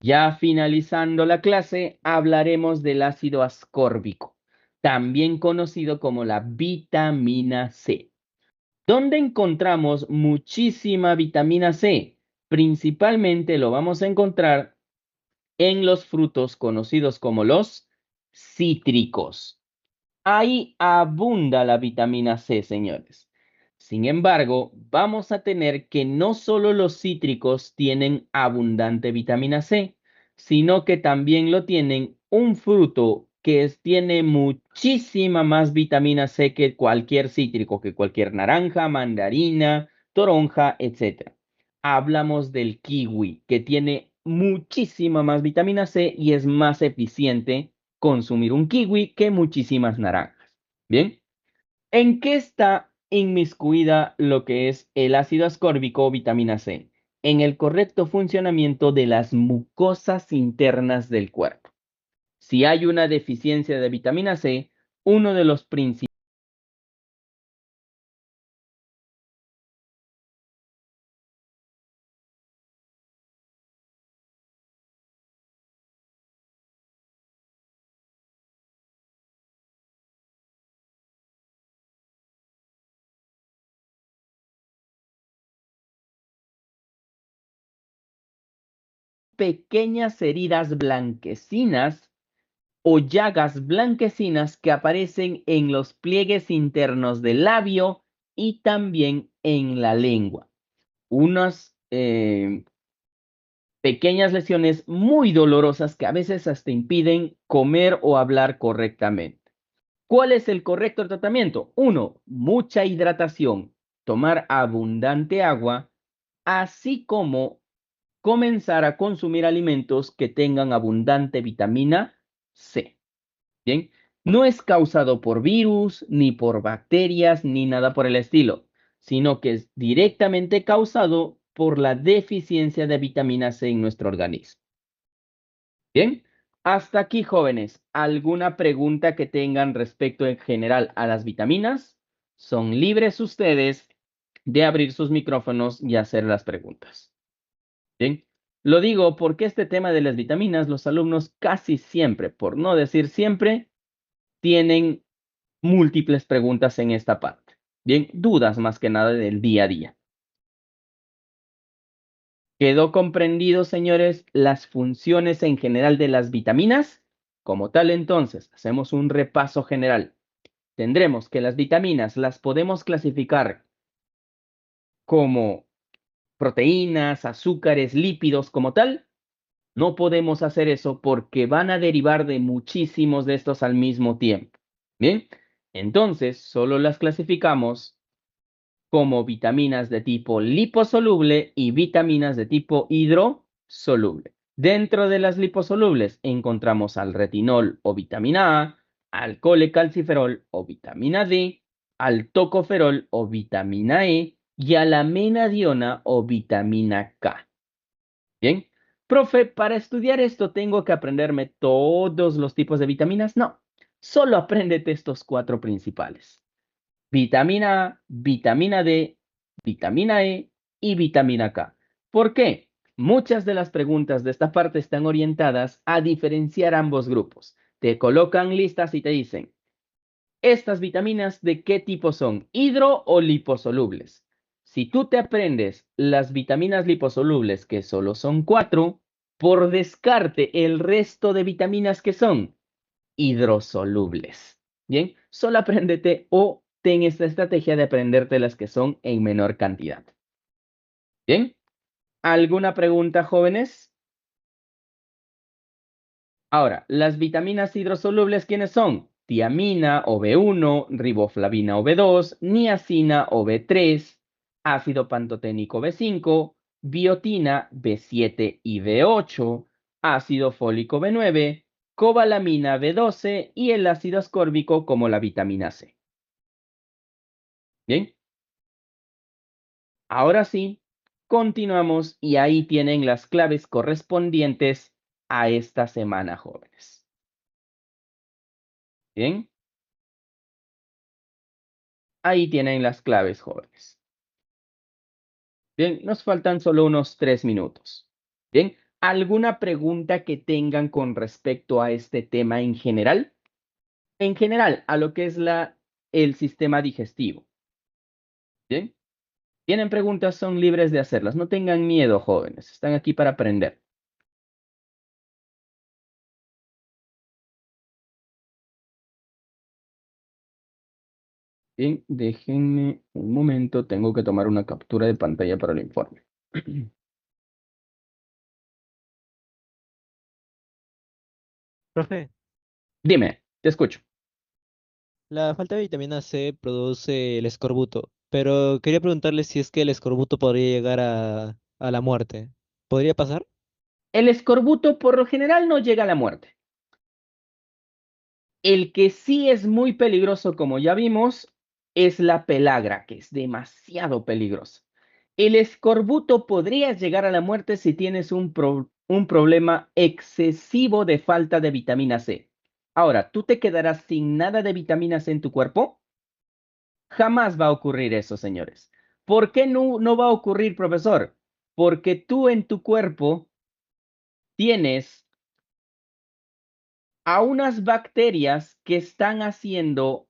ya finalizando la clase, hablaremos del ácido ascórbico, también conocido como la vitamina C. ¿Dónde encontramos muchísima vitamina C? Principalmente lo vamos a encontrar en los frutos conocidos como los cítricos. Ahí abunda la vitamina C, señores. Sin embargo, vamos a tener que no solo los cítricos tienen abundante vitamina C, sino que también lo tienen un fruto que tiene muchísima más vitamina C que cualquier cítrico, que cualquier naranja, mandarina, toronja, etc. Hablamos del kiwi, que tiene muchísima más vitamina C y es más eficiente consumir un kiwi que muchísimas naranjas. Bien, ¿en qué está inmiscuida lo que es el ácido ascórbico o vitamina C? En el correcto funcionamiento de las mucosas internas del cuerpo. Si hay una deficiencia de vitamina C, uno de los principales pequeñas heridas blanquecinas o llagas blanquecinas que aparecen en los pliegues internos del labio y también en la lengua. Unas pequeñas lesiones muy dolorosas que a veces hasta impiden comer o hablar correctamente. ¿Cuál es el correcto tratamiento? Uno, mucha hidratación, tomar abundante agua, así como comenzar a consumir alimentos que tengan abundante vitamina C. Bien, no es causado por virus, ni por bacterias, ni nada por el estilo, sino que es directamente causado por la deficiencia de vitamina C en nuestro organismo. Bien, hasta aquí, jóvenes. ¿Alguna pregunta que tengan respecto en general a las vitaminas? Son libres ustedes de abrir sus micrófonos y hacer las preguntas. Bien, lo digo porque este tema de las vitaminas, los alumnos casi siempre, por no decir siempre, tienen múltiples preguntas en esta parte. Bien, dudas más que nada del día a día. ¿Quedó comprendido, señores, las funciones en general de las vitaminas? Como tal, entonces, hacemos un repaso general. Tendremos que las vitaminas las podemos clasificar como proteínas, azúcares, lípidos como tal. No podemos hacer eso porque van a derivar de muchísimos de estos al mismo tiempo. Bien, entonces solo las clasificamos como vitaminas de tipo liposoluble y vitaminas de tipo hidrosoluble. Dentro de las liposolubles encontramos al retinol o vitamina A, al colecalciferol o vitamina D, al tocoferol o vitamina E y a la menadiona o vitamina K. Bien, profe, para estudiar esto tengo que aprenderme todos los tipos de vitaminas. No, solo apréndete estos cuatro principales. Vitamina A, vitamina D, vitamina E y vitamina K. ¿Por qué? Muchas de las preguntas de esta parte están orientadas a diferenciar ambos grupos. Te colocan listas y te dicen, ¿estas vitaminas de qué tipo son? ¿Hidro o liposolubles? Si tú te aprendes las vitaminas liposolubles, que solo son cuatro, por descarte el resto de vitaminas que son hidrosolubles. Bien, solo apréndete o ten esta estrategia de aprenderte las que son en menor cantidad. Bien, ¿alguna pregunta, jóvenes? Ahora, las vitaminas hidrosolubles, ¿quiénes son? Tiamina o B1, riboflavina o B2, niacina o B3, ácido pantoténico B5, biotina B7 y B8, ácido fólico B9, cobalamina B12 y el ácido ascórbico como la vitamina C. Bien, ahora sí, continuamos y ahí tienen las claves correspondientes a esta semana, jóvenes. Bien, ahí tienen las claves, jóvenes. Bien, nos faltan solo unos 3 minutos. Bien, ¿alguna pregunta que tengan con respecto a este tema en general? En general, a lo que es el sistema digestivo. Bien, tienen preguntas, son libres de hacerlas. No tengan miedo, jóvenes. Están aquí para aprender. Bien, déjenme un momento. Tengo que tomar una captura de pantalla para el informe. Profe, Dime, te escucho. la falta de vitamina C produce el escorbuto, pero quería preguntarle si es que el escorbuto podría llegar a la muerte. ¿Podría pasar? El escorbuto por lo general no llega a la muerte. El que sí es muy peligroso, como ya vimos, es la pelagra, que es demasiado peligrosa. El escorbuto podría llegar a la muerte si tienes un problema excesivo de falta de vitamina C. Ahora, ¿tú te quedarás sin nada de vitamina C en tu cuerpo? Jamás va a ocurrir eso, señores. ¿Por qué no va a ocurrir, profesor? Porque tú en tu cuerpo tienes a unas bacterias que están haciendo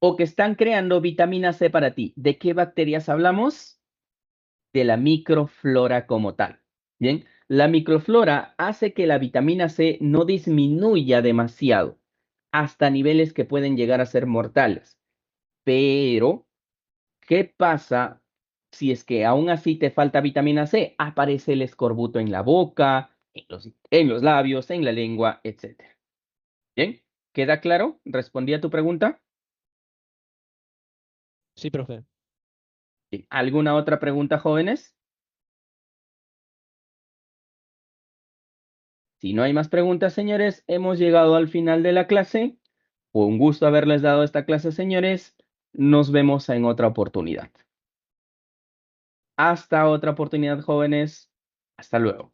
o que están creando vitamina C para ti. ¿De qué bacterias hablamos? De la microflora como tal. Bien, la microflora hace que la vitamina C no disminuya demasiado hasta niveles que pueden llegar a ser mortales. Pero, ¿qué pasa si es que aún así te falta vitamina C? Aparece el escorbuto en la boca, en los labios, en la lengua, etcétera. Bien, ¿queda claro? ¿Respondí a tu pregunta? Sí, profe. Sí. ¿Alguna otra pregunta, jóvenes? Si no hay más preguntas, señores, hemos llegado al final de la clase. Fue un gusto haberles dado esta clase, señores. Nos vemos en otra oportunidad. Hasta otra oportunidad, jóvenes. Hasta luego.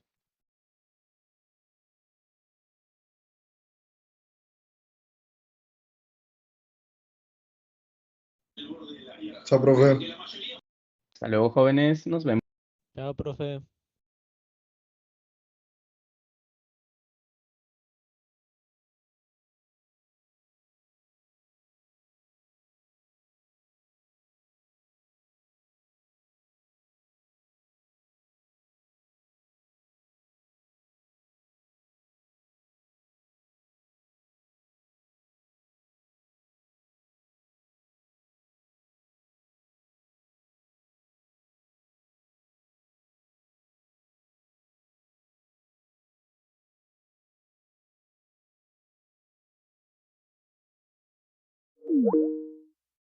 Chao, profe. Hasta luego, jóvenes. Nos vemos. Chao, profe.